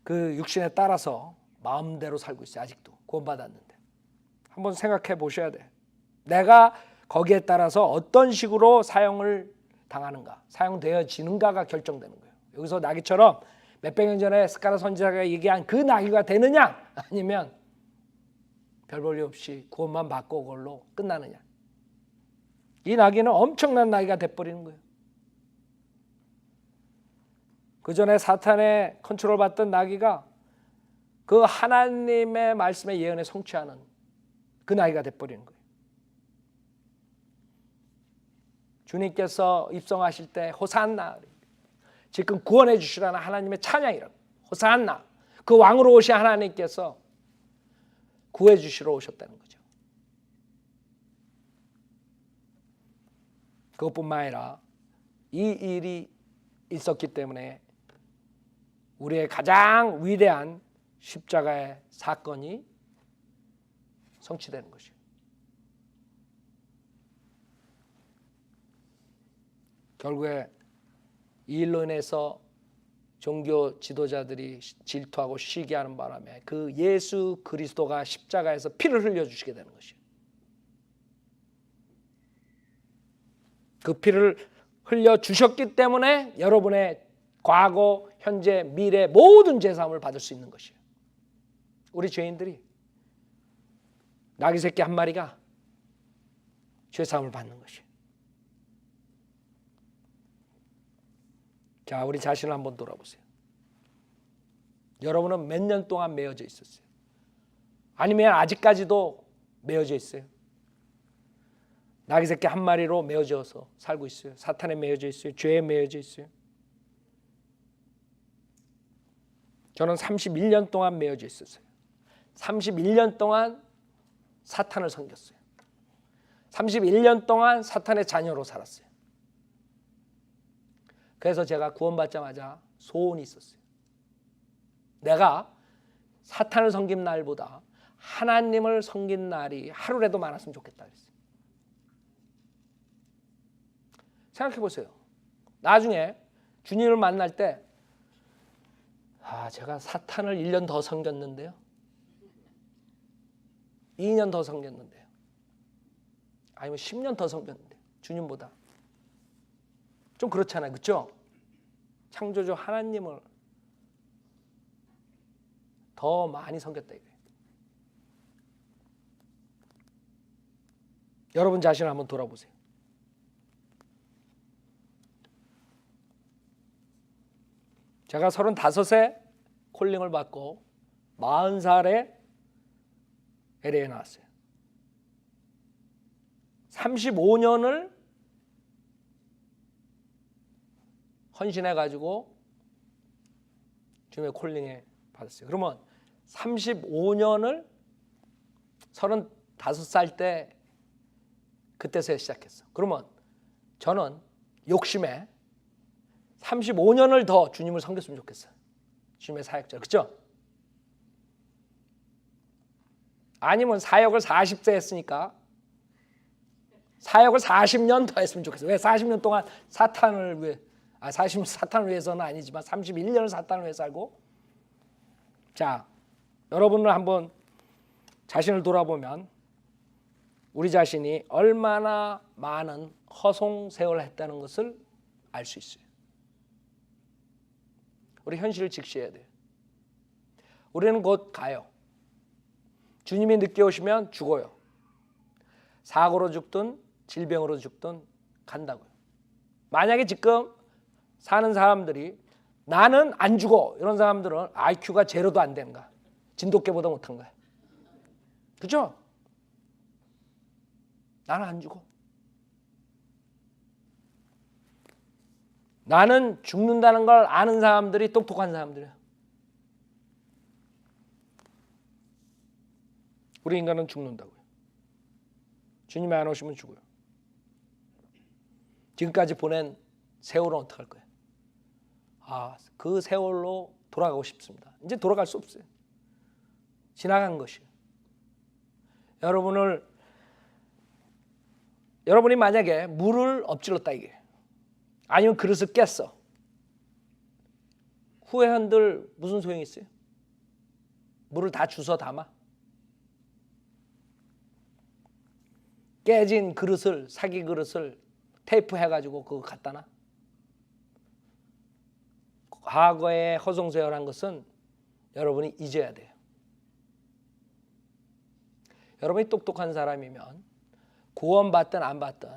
그 육신에 따라서 마음대로 살고 있어요? 아직도 구원받았는데 한번 생각해 보셔야 돼. 내가 거기에 따라서 어떤 식으로 사용을 당하는가, 사용되어지는가가 결정되는 거예요. 여기서 나귀처럼 몇백 년 전에 스가랴 선지자가 얘기한 그 나귀가 되느냐, 아니면 별 볼일 없이 구원만 받고 그걸로 끝나느냐. 이 나귀는 엄청난 나귀가 돼버리는 거예요. 그 전에 사탄의 컨트롤 받던 나귀가 그 하나님의 말씀의 예언에 성취하는 그 나귀가 돼버리는 거예요. 주님께서 입성하실 때 호산나, 지금 구원해 주시라는 하나님의 찬양이라고, 호산나, 그 왕으로 오신 하나님께서 구해 주시러 오셨다는 거죠. 그것뿐만 아니라 이 일이 있었기 때문에 우리의 가장 위대한 십자가의 사건이 성취되는 것이에요. 결국에 이 일로 인해서 종교 지도자들이 질투하고 시기하는 바람에 그 예수 그리스도가 십자가에서 피를 흘려주시게 되는 것이에요. 그 피를 흘려주셨기 때문에 여러분의 과거, 현재, 미래 모든 죄사함을 받을 수 있는 것이에요. 우리 죄인들이 나귀 새끼 한 마리가 죄사함을 받는 것이에요. 자, 우리 자신을 한번 돌아보세요. 여러분은 몇 년 동안 매어져 있었어요? 아니면 아직까지도 매어져 있어요? 나귀 새끼 한 마리로 매어져서 살고 있어요? 사탄에 매어져 있어요? 죄에 매어져 있어요? 저는 31년 동안 매어져 있었어요. 31년 동안 사탄을 섬겼어요. 31년 동안 사탄의 자녀로 살았어요. 그래서 제가 구원받자마자 소원이 있었어요. 내가 사탄을 섬긴 날보다 하나님을 섬긴 날이 하루라도 많았으면 좋겠다 그랬어요. 생각해 보세요. 나중에 주님을 만날 때 제가 사탄을 1년 더 섬겼는데요. 2년 더 섬겼는데요. 아니면 10년 더 섬겼는데요. 주님보다. 좀 그렇잖아요. 그렇죠? 창조주 하나님을 더 많이 섬겼다 이거예요. 여러분 자신을 한번 돌아보세요. 제가 35세 콜링을 받고 40살에 LA에 나왔어요. 35년을 헌신해가지고 주님의 콜링에 받았어요. 그러면 35년을 35살 때 그때서야 시작했어. 그러면 저는 욕심에 35년을 더 주님을 섬겼으면 좋겠어요. 주님의 사역자, 그렇죠? 아니면 사역을 40세 했으니까 사역을 40년 더 했으면 좋겠어요. 왜 40년 동안 사탄을 위해, 사탄을 위해서는 아니지만 31년을 사탄을 위해 살고. 자, 여러분을 한번 자신을 돌아보면 우리 자신이 얼마나 많은 허송세월을 했다는 것을 알 수 있어요. 우리 현실을 직시해야 돼요. 우리는 곧 가요. 주님이 늦게 오시면 죽어요. 사고로 죽든 질병으로 죽든 간다고요. 만약에 지금 사는 사람들이 나는 안 죽어 이런 사람들은 IQ가 제로도 안 되는가, 진돗개보다 못한 거야. 그죠? 나는 안 죽어. 나는 죽는다는 걸 아는 사람들이 똑똑한 사람들이야. 우리 인간은 죽는다고요. 주님이 안 오시면 죽어요. 지금까지 보낸 세월은 어떡할 거예요? 그 세월로 돌아가고 싶습니다. 이제 돌아갈 수 없어요. 지나간 것이에요. 여러분이 만약에 물을 엎질렀다 이게, 아니면 그릇을 깼어. 후회한들 무슨 소용이 있어요? 물을 다 주워 담아. 깨진 그릇을, 사기 그릇을 테이프 해가지고 그거 갖다 놔. 과거의 허송세월한 것은 여러분이 잊어야 돼요. 여러분이 똑똑한 사람이면 구원받든 안 받든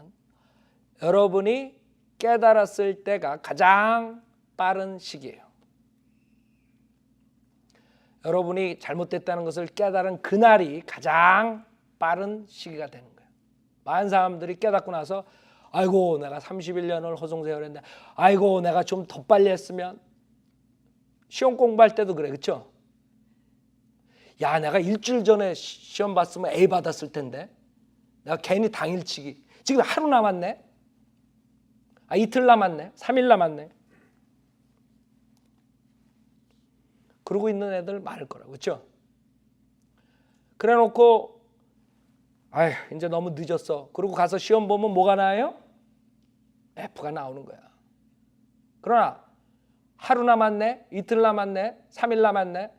여러분이 깨달았을 때가 가장 빠른 시기예요. 여러분이 잘못됐다는 것을 깨달은 그날이 가장 빠른 시기가 되는 거예요. 많은 사람들이 깨닫고 나서 아이고 내가 31년을 허송세월했는데 아이고 내가 좀 더 빨리 했으면. 시험 공부할 때도 그래, 그렇죠? 야 내가 일주일 전에 시험 봤으면 A 받았을 텐데 내가 괜히 당일치기. 지금 하루 남았네, 이틀 남았네, 3일 남았네. 그러고 있는 애들 많을 거라고, 그렇죠? 그래 놓고 아휴 이제 너무 늦었어. 그러고 가서 시험 보면 뭐가 나와요? F가 나오는 거야. 그러나 하루 남았네, 이틀 남았네, 3일 남았네,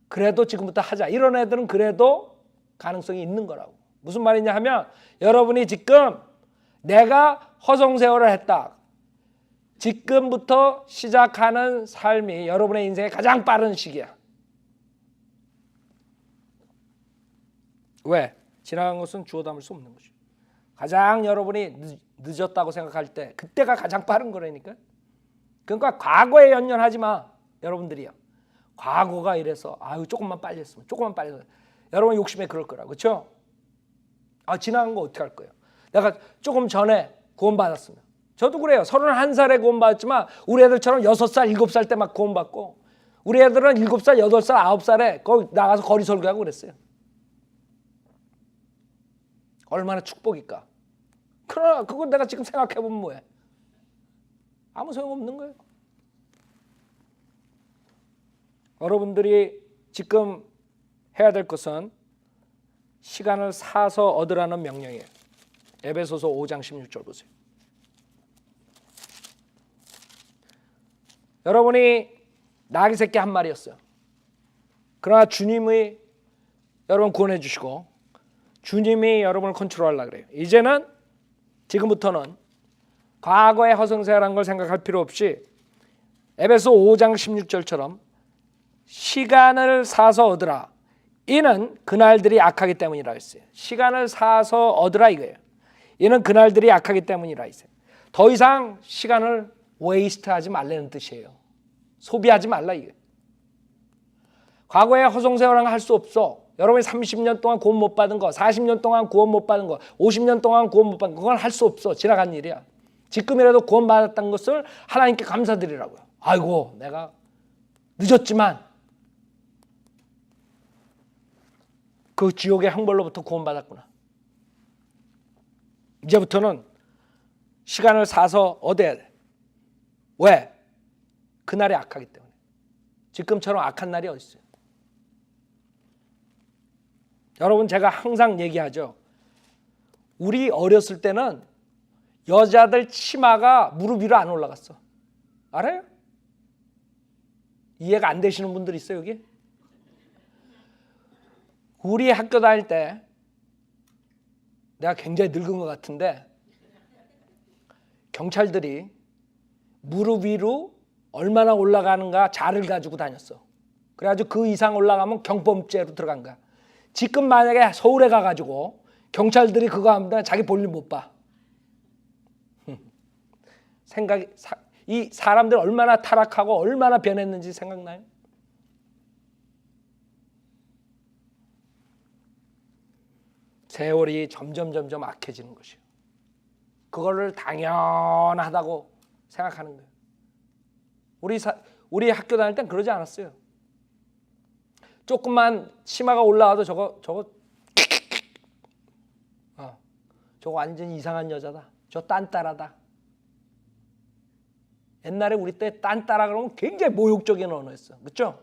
그래도 지금부터 하자, 이런 애들은 그래도 가능성이 있는 거라고. 무슨 말이냐 하면 여러분이 지금 내가 허송세월을 했다, 지금부터 시작하는 삶이 여러분의 인생의 가장 빠른 시기야. 왜? 지나간 것은 주워 담을 수 없는 것이죠. 가장 여러분이 늦었다고 생각할 때 그때가 가장 빠른 거라니까. 그러니까 과거에 연연하지 마. 여러분들이요, 과거가 이래서 아유 조금만 빨리 했으면, 조금만 빨리 했으면. 여러분 욕심에 그럴 거라고, 그렇죠? 지나간 거 어떻게 할 거예요? 내가 조금 전에 구원받았으면. 저도 그래요. 31살에 구원받았지만 우리 애들처럼 6살, 7살 때 막 구원받고, 우리 애들은 7살, 8살, 9살에 거기 나가서 거리 설교하고 그랬어요. 얼마나 축복일까. 그러나 그건 내가 지금 생각해보면 뭐해? 아무 소용없는 거예요. 여러분들이 지금 해야 될 것은 시간을 사서 얻으라는 명령이에요. 에베소서 5장 16절 보세요. 여러분이 나귀 새끼 한 마리였어요. 그러나 주님이 여러분 구원해 주시고 주님이 여러분을 컨트롤하려고 그래요. 이제는 지금부터는 과거의 허송세월한 걸 생각할 필요 없이 에베소 5장 16절처럼 시간을 사서 얻으라. 이는 그날들이 악하기 때문이라 했어요. 시간을 사서 얻으라 이거예요. 이는 그날들이 악하기 때문이라 했어요. 더 이상 시간을 웨이스트하지 말라는 뜻이에요. 소비하지 말라 이거예요. 과거에 허송세월한 거 할 수 없어. 여러분이 30년 동안 구원 못 받은 거, 40년 동안 구원 못 받은 거, 50년 동안 구원 못 받은 거, 그건 할 수 없어. 지나간 일이야. 지금이라도 구원 받았다는 것을 하나님께 감사드리라고요. 아이고 내가 늦었지만 그 지옥의 형벌로부터 구원받았구나. 이제부터는 시간을 사서 얻어야 돼. 왜? 그날이 악하기 때문에. 지금처럼 악한 날이 어디 있어요? 여러분 제가 항상 얘기하죠. 우리 어렸을 때는 여자들 치마가 무릎 위로 안 올라갔어. 알아요? 이해가 안 되시는 분들 있어요 여기? 우리 학교 다닐 때 내가 굉장히 늙은 것 같은데 경찰들이 무릎 위로 얼마나 올라가는가 자를 가지고 다녔어. 그래가지고 그 이상 올라가면 경범죄로 들어간 거야. 지금 만약에 서울에 가가지고 경찰들이 그거 하면 자기 볼일 못 봐. 이 사람들 얼마나 타락하고 얼마나 변했는지 생각나요? 세월이 점점 악해지는 것이에요. 그거를 당연하다고 생각하는 거예요. 우리 학교 다닐 땐 그러지 않았어요. 조금만 치마가 올라와도 저거 완전 이상한 여자다. 저 딴따라다. 옛날에 우리 때 딴따라 그러면 굉장히 모욕적인 언어였어. 그렇죠?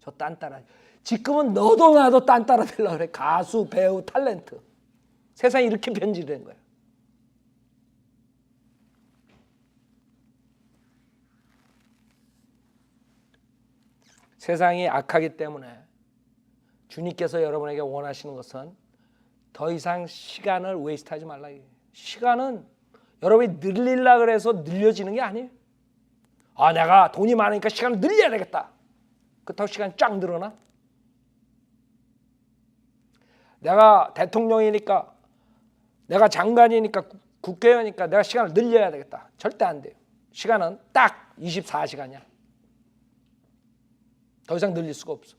저 딴따라. 지금은 너도 나도 딴따라 되려고 그래. 가수, 배우, 탤런트. 세상이 이렇게 변질된 거야. 세상이 악하기 때문에 주님께서 여러분에게 원하시는 것은 더 이상 시간을 웨이스트하지 말라. 시간은 여러분이 늘리려고 그래서 늘려지는 게 아니에요. 내가 돈이 많으니까 시간을 늘려야 되겠다. 그렇다고 시간이 쫙 늘어나? 내가 대통령이니까, 내가 장관이니까, 국회의원이니까 내가 시간을 늘려야 되겠다. 절대 안 돼요. 시간은 딱 24시간이야. 더 이상 늘릴 수가 없어.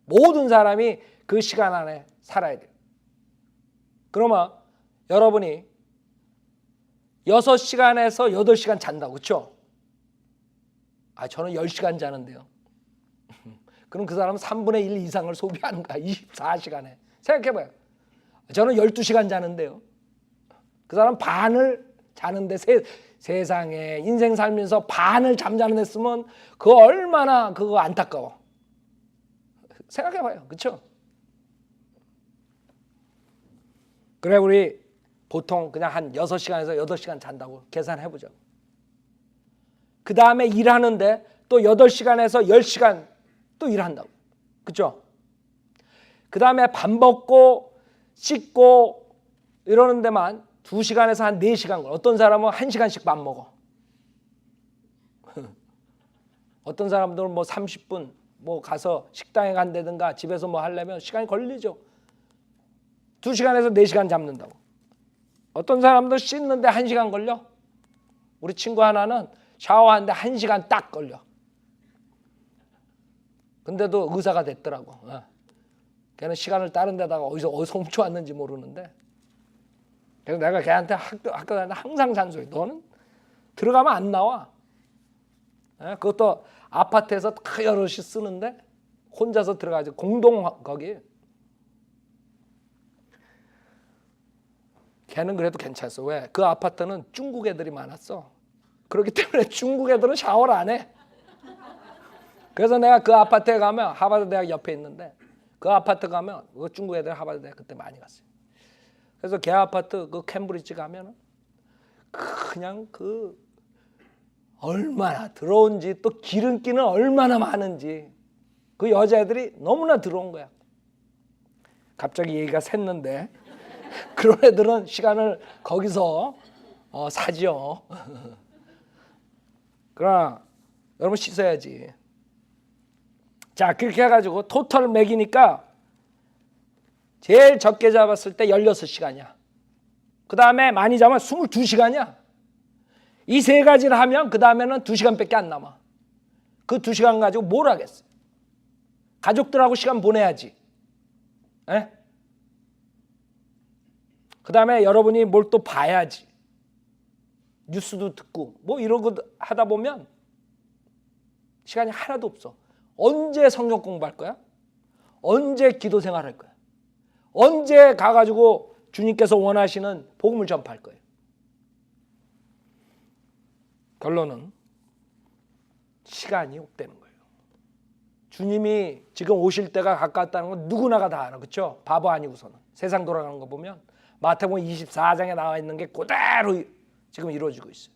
모든 사람이 그 시간 안에 살아야 돼요. 그러면 여러분이 6시간에서 8시간 잔다고, 그렇죠? 저는 10시간 자는데요. 그럼 그 사람은 3분의 1 이상을 소비하는 거야. 24시간에. 생각해봐요. 저는 12시간 자는데요. 그 사람 반을 자는데 세상에 인생 살면서 반을 잠자는 데 쓰면 그거 얼마나 그거 안타까워. 생각해봐요. 그렇죠? 그래 우리 보통 그냥 한 6시간에서 8시간 잔다고 계산해보죠. 그 다음에 일하는데 또 8시간에서 10시간 또 일한다고. 그렇죠? 그 다음에 밥 먹고 씻고 이러는 데만 2시간에서 한 4시간 걸려. 어떤 사람은 1시간씩 밥 먹어. 어떤 사람들은 뭐 30분 뭐 가서 식당에 간다든가 집에서 뭐 하려면 시간이 걸리죠. 2시간에서 4시간 잡는다고. 어떤 사람도 씻는데 1시간 걸려. 우리 친구 하나는 샤워하는데 1시간 딱 걸려. 근데도 의사가 됐더라고. 걔는 시간을 다른 데다가 어디서 훔쳐왔는지 모르는데. 그래서 내가 걔한테 학교 다닐 때 항상 잔소리. 너는 들어가면 안 나와. 그것도 아파트에서 다 여럿이 쓰는데 혼자서 들어가지. 공동 거기. 걔는 그래도 괜찮았어. 왜? 그 아파트는 중국 애들이 많았어. 그렇기 때문에 중국 애들은 샤워를 안 해. 그래서 내가 그 아파트에 가면 하버드 대학 옆에 있는데 그 아파트 가면 그 중국 애들 하버드 대학 그때 많이 갔어요. 그래서 걔 아파트 그 캠브리지 가면은 그냥 그 얼마나 더러운지 또 기름기는 얼마나 많은지 그 여자애들이 너무나 더러운 거야. 갑자기 얘기가 샜는데 그런 애들은 시간을 거기서 사죠. 그러나 여러분 씻어야지. 자, 그렇게 해가지고 토탈 매기니까 제일 적게 잡았을 때 16시간이야. 그 다음에 많이 잡으면 22시간이야. 이 세 가지를 하면 그 다음에는 2시간밖에 안 남아. 그 2시간 가지고 뭘 하겠어? 가족들하고 시간 보내야지. 그 다음에 여러분이 뭘 또 봐야지. 뉴스도 듣고 뭐 이런 거 하다 보면 시간이 하나도 없어. 언제 성경 공부할 거야? 언제 기도 생활할 거야? 언제 가가지고 주님께서 원하시는 복음을 전파할 거예요? 결론은 시간이 없다는 거예요. 주님이 지금 오실 때가 가까웠다는 건 누구나가 다 알아. 그렇죠? 바보 아니고서는. 세상 돌아가는 거 보면 마태복음 24장에 나와 있는 게 그대로 지금 이루어지고 있어요.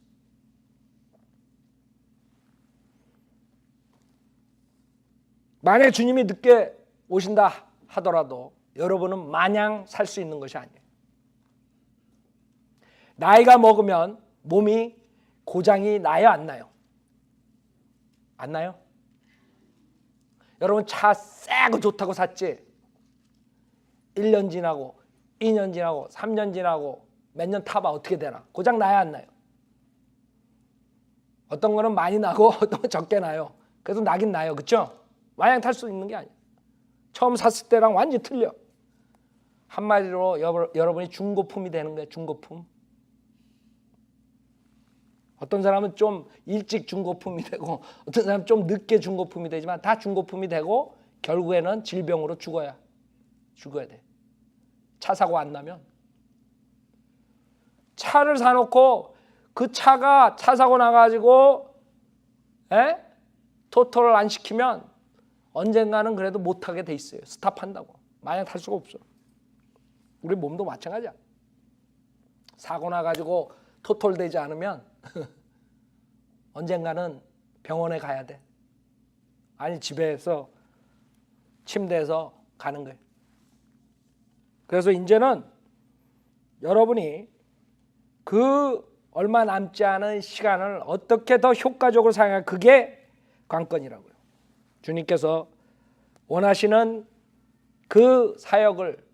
만약에 주님이 늦게 오신다 하더라도 여러분은 마냥 살 수 있는 것이 아니에요. 나이가 먹으면 몸이 고장이 나요, 안 나요? 안 나요? 여러분 차 새거 좋다고 샀지? 1년 지나고 2년 지나고 3년 지나고 몇 년 타봐 어떻게 되나? 고장 나야 안 나요? 어떤 거는 많이 나고 어떤 건 적게 나요. 그래도 나긴 나요. 그렇죠? 마냥 탈 수 있는 게 아니에요. 처음 샀을 때랑 완전히 틀려. 한마디로 여러분이 중고품이 되는 거예요. 중고품. 어떤 사람은 좀 일찍 중고품이 되고 어떤 사람은 좀 늦게 중고품이 되지만 다 중고품이 되고 결국에는 질병으로 죽어야 돼. 차 사고 안 나면. 차를 사놓고 그 차가 차 사고 나가지고 토탈을 안 시키면 언젠가는 그래도 못하게 돼 있어요. 스탑한다고. 마냥 탈 수가 없어. 우리 몸도 마찬가지야. 사고 나가지고 토탈 되지 않으면 언젠가는 병원에 가야 돼. 아니 집에서 침대에서 가는 거예요. 그래서 이제는 여러분이 그 얼마 남지 않은 시간을 어떻게 더 효과적으로 사용할 그게 관건이라고요. 주님께서 원하시는 그 사역을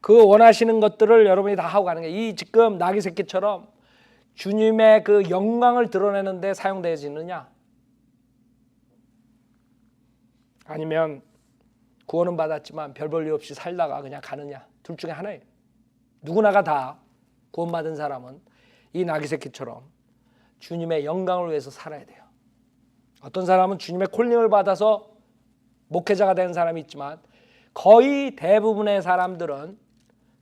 그 원하시는 것들을 여러분이 다 하고 가는 거예요. 이 지금 나귀 새끼처럼 주님의 그 영광을 드러내는 데 사용되어지느냐 아니면 구원은 받았지만 별 볼 일 없이 살다가 그냥 가느냐 둘 중에 하나예요. 누구나가 다 구원받은 사람은 이 나귀 새끼처럼 주님의 영광을 위해서 살아야 돼요. 어떤 사람은 주님의 콜링을 받아서 목회자가 된 사람이 있지만 거의 대부분의 사람들은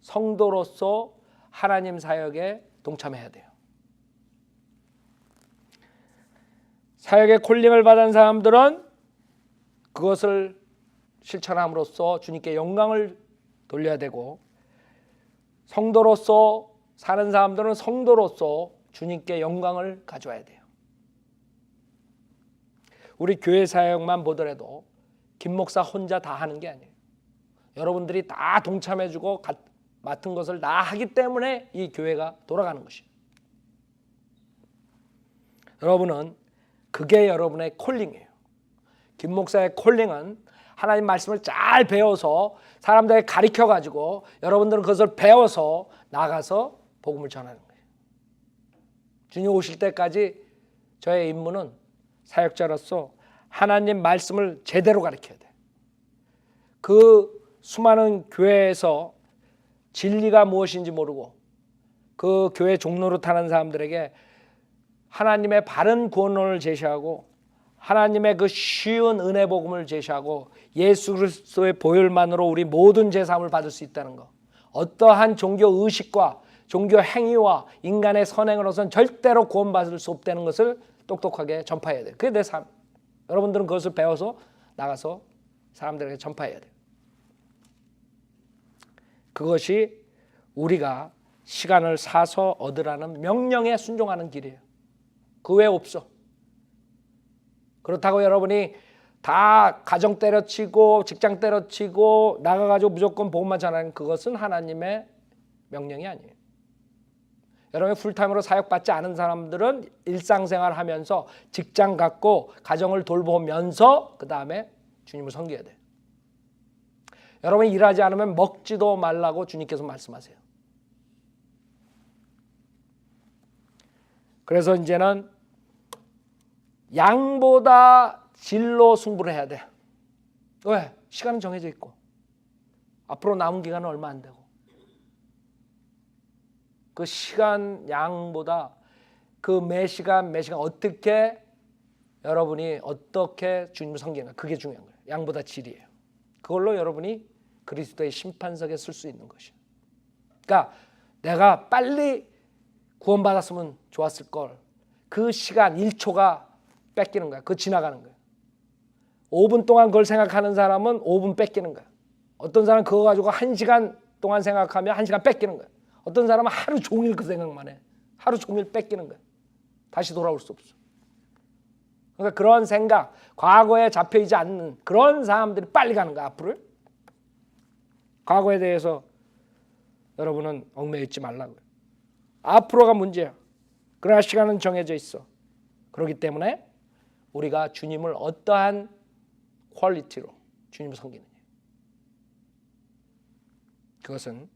성도로서 하나님 사역에 동참해야 돼요. 사역의 콜링을 받은 사람들은 그것을 실천함으로써 주님께 영광을 돌려야 되고 성도로서 사는 사람들은 성도로서 주님께 영광을 가져와야 돼요. 우리 교회 사역만 보더라도 김 목사 혼자 다 하는 게 아니에요. 여러분들이 다 동참해주고 맡은 것을 다 하기 때문에 이 교회가 돌아가는 것이에요. 여러분은 그게 여러분의 콜링이에요. 김 목사의 콜링은 하나님 말씀을 잘 배워서 사람들에게 가르쳐가지고 여러분들은 그것을 배워서 나가서 복음을 전하는 거예요. 주님 오실 때까지 저의 임무는 사역자로서 하나님 말씀을 제대로 가르쳐야 돼. 그 수많은 교회에서 진리가 무엇인지 모르고 그 교회 종로로 타는 사람들에게 하나님의 바른 구원론을 제시하고 하나님의 그 쉬운 은혜 복음을 제시하고 예수 그리스도의 보혈만으로 우리 모든 제사함을 받을 수 있다는 것. 어떠한 종교 의식과 종교 행위와 인간의 선행으로서는 절대로 구원받을 수 없다는 것을 똑똑하게 전파해야 돼요. 그게 내 삶. 여러분들은 그것을 배워서 나가서 사람들에게 전파해야 돼요. 그것이 우리가 시간을 사서 얻으라는 명령에 순종하는 길이에요. 그 외에 없어. 그렇다고 여러분이 다 가정 때려치고 직장 때려치고 나가가지고 무조건 복음만 전하는 그것은 하나님의 명령이 아니에요. 여러분이 풀타임으로 사역받지 않은 사람들은 일상생활 하면서 직장 갖고 가정을 돌보면서 그 다음에 주님을 섬겨야 돼요. 여러분이 일하지 않으면 먹지도 말라고 주님께서 말씀하세요. 그래서 이제는 양보다 질로 승부를 해야 돼. 왜? 시간은 정해져 있고 앞으로 남은 기간은 얼마 안 되고 그 시간 양보다 그 매 시간 어떻게 여러분이 어떻게 주님을 섬기는가 그게 중요한 거예요. 양보다 질이에요. 그걸로 여러분이 그리스도의 심판석에 쓸 수 있는 것이에요. 그러니까 내가 빨리 구원받았으면 좋았을 걸 그 시간 1초가 뺏기는 거야. 그거 지나가는 거야. 5분 동안 그걸 생각하는 사람은 5분 뺏기는 거야. 어떤 사람은 그거 가지고 1시간 동안 생각하면 1시간 뺏기는 거야. 어떤 사람은 하루 종일 그 생각만 해. 하루 종일 뺏기는 거야. 다시 돌아올 수 없어. 그러니까 그런 생각, 과거에 잡혀있지 않는 그런 사람들이 빨리 가는 거야. 앞으로. 과거에 대해서 여러분은 얽매여 있지 말라고요. 앞으로가 문제야. 그러나 시간은 정해져 있어. 그렇기 때문에 우리가 주님을 어떠한 퀄리티로 주님을 섬기느냐. 그것은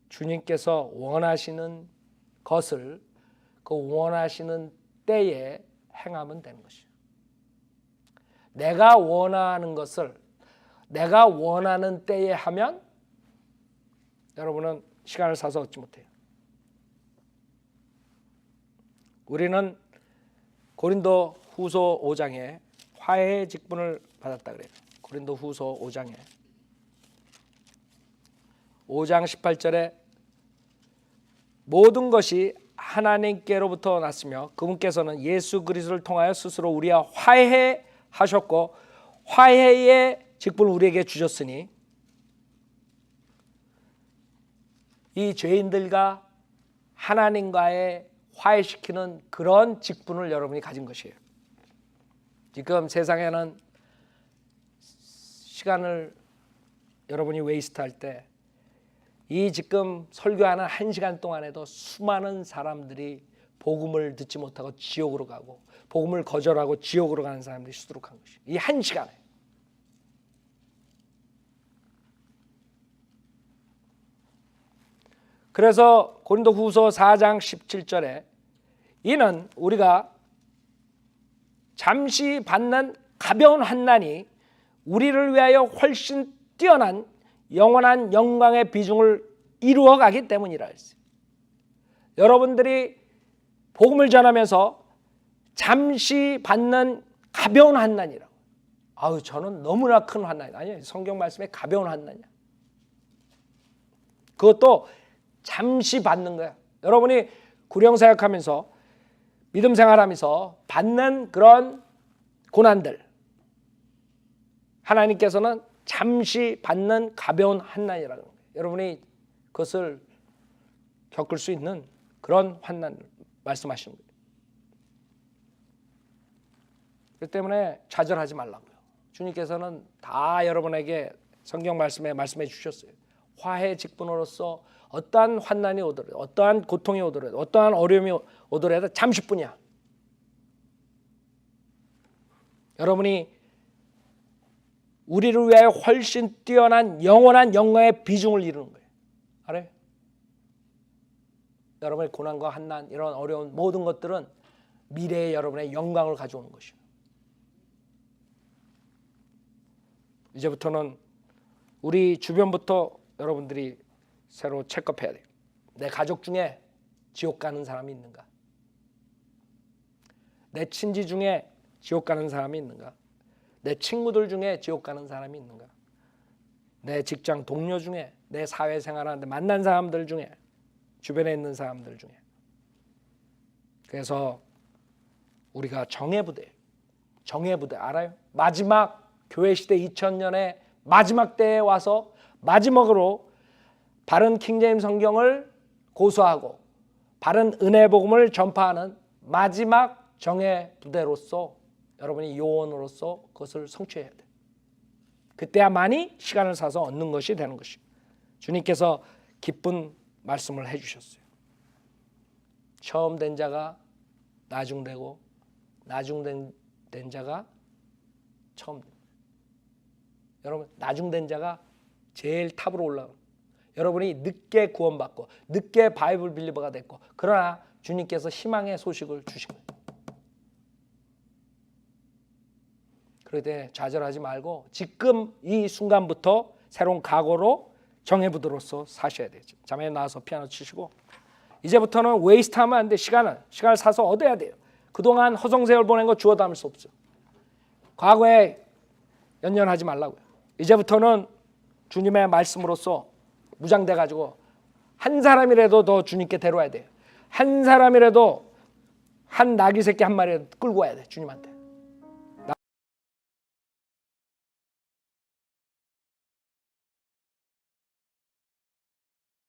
주님께서 원하시는 것을 그 원하시는 때에 행하면 되는 것이에요. 내가 원하는 것을 내가 원하는 때에 하면 여러분은 시간을 사서 얻지 못해요. 우리는 고린도 후서 5장에 화해의 직분을 받았다 그래요. 고린도 후서 5장 18절에 모든 것이 하나님께로부터 났으며 그분께서는 예수 그리스도를 통하여 스스로 우리와 화해하셨고 화해의 직분을 우리에게 주셨으니 이 죄인들과 하나님과의 화해시키는 그런 직분을 여러분이 가진 것이에요. 지금 세상에는 시간을 여러분이 웨이스트할 때 이 지금 설교하는 1시간 동안에도 수많은 사람들이 복음을 듣지 못하고 지옥으로 가고 복음을 거절하고 지옥으로 가는 사람들이 수두룩한 것이에요. 이 1시간에. 그래서 고린도 후서 4장 17절에 이는 우리가 잠시 받는 가벼운 환난이 우리를 위하여 훨씬 뛰어난 영원한 영광의 비중을 이루어가기 때문이라 했어요. 여러분들이 복음을 전하면서 잠시 받는 가벼운 환난이라고. 아유 저는 너무나 큰 환난. 아니에요. 성경 말씀에 가벼운 환난이야. 그것도 잠시 받는 거야. 여러분이 구령사역하면서 믿음 생활하면서 받는 그런 고난들 하나님께서는 잠시 받는 가벼운 환난이라는 거예요. 여러분이 그것을 겪을 수 있는 그런 환난을 말씀하시는 거예요. 그렇기 때문에 좌절하지 말라고요. 주님께서는 다 여러분에게 성경 말씀에 말씀해 주셨어요. 화해 직분으로서 어떠한 환난이 오더라도 어떠한 고통이 오더라도 어떠한 어려움이 오더라도 잠시뿐이야. 여러분이 우리를 위하여 훨씬 뛰어난 영원한 영광의 비중을 이루는 거예요. 알아요? 여러분의 고난과 환난 이런 어려운 모든 것들은 미래의 여러분의 영광을 가져오는 것이에요. 이제부터는 우리 주변부터 여러분들이 새로 체크해야 돼요. 내 가족 중에 지옥 가는 사람이 있는가? 내 친지 중에 지옥 가는 사람이 있는가? 내 친구들 중에 지옥 가는 사람이 있는가? 내 직장 동료 중에 내 사회생활하는데 만난 사람들 중에 주변에 있는 사람들 중에 그래서 우리가 정예부대 알아요? 마지막 교회시대 2000년의 마지막 때에 와서 마지막으로 바른 킹제임 성경을 고수하고 바른 은혜 복음을 전파하는 마지막 정예부대로서 여러분이 요원으로서 그것을 성취해야 돼. 그때야만이 시간을 사서 얻는 것이 되는 것이에요. 주님께서 기쁜 말씀을 해주셨어요. 처음 된 자가 나중되고 나중된 자가 처음 됩니다. 여러분 나중된 자가 제일 탑으로 올라가요. 여러분이 늦게 구원받고 늦게 바이블 빌리버가 됐고 그러나 주님께서 희망의 소식을 주신 거예요. 그럴 때 좌절하지 말고 지금 이 순간부터 새로운 각오로 정예부도로서 사셔야 되죠. 자매님 나와서 피아노 치시고 이제부터는 웨이스트하면 안 돼. 시간을 사서 얻어야 돼요. 그동안 허송세월 보낸 거 주워 담을 수 없어. 과거에 연연하지 말라고요. 이제부터는 주님의 말씀으로서 무장돼 가지고 한 사람이라도 더 주님께 데려와야 돼요. 한 사람이라도 한 나귀 새끼 한 마리라도 끌고 와야 돼. 주님한테.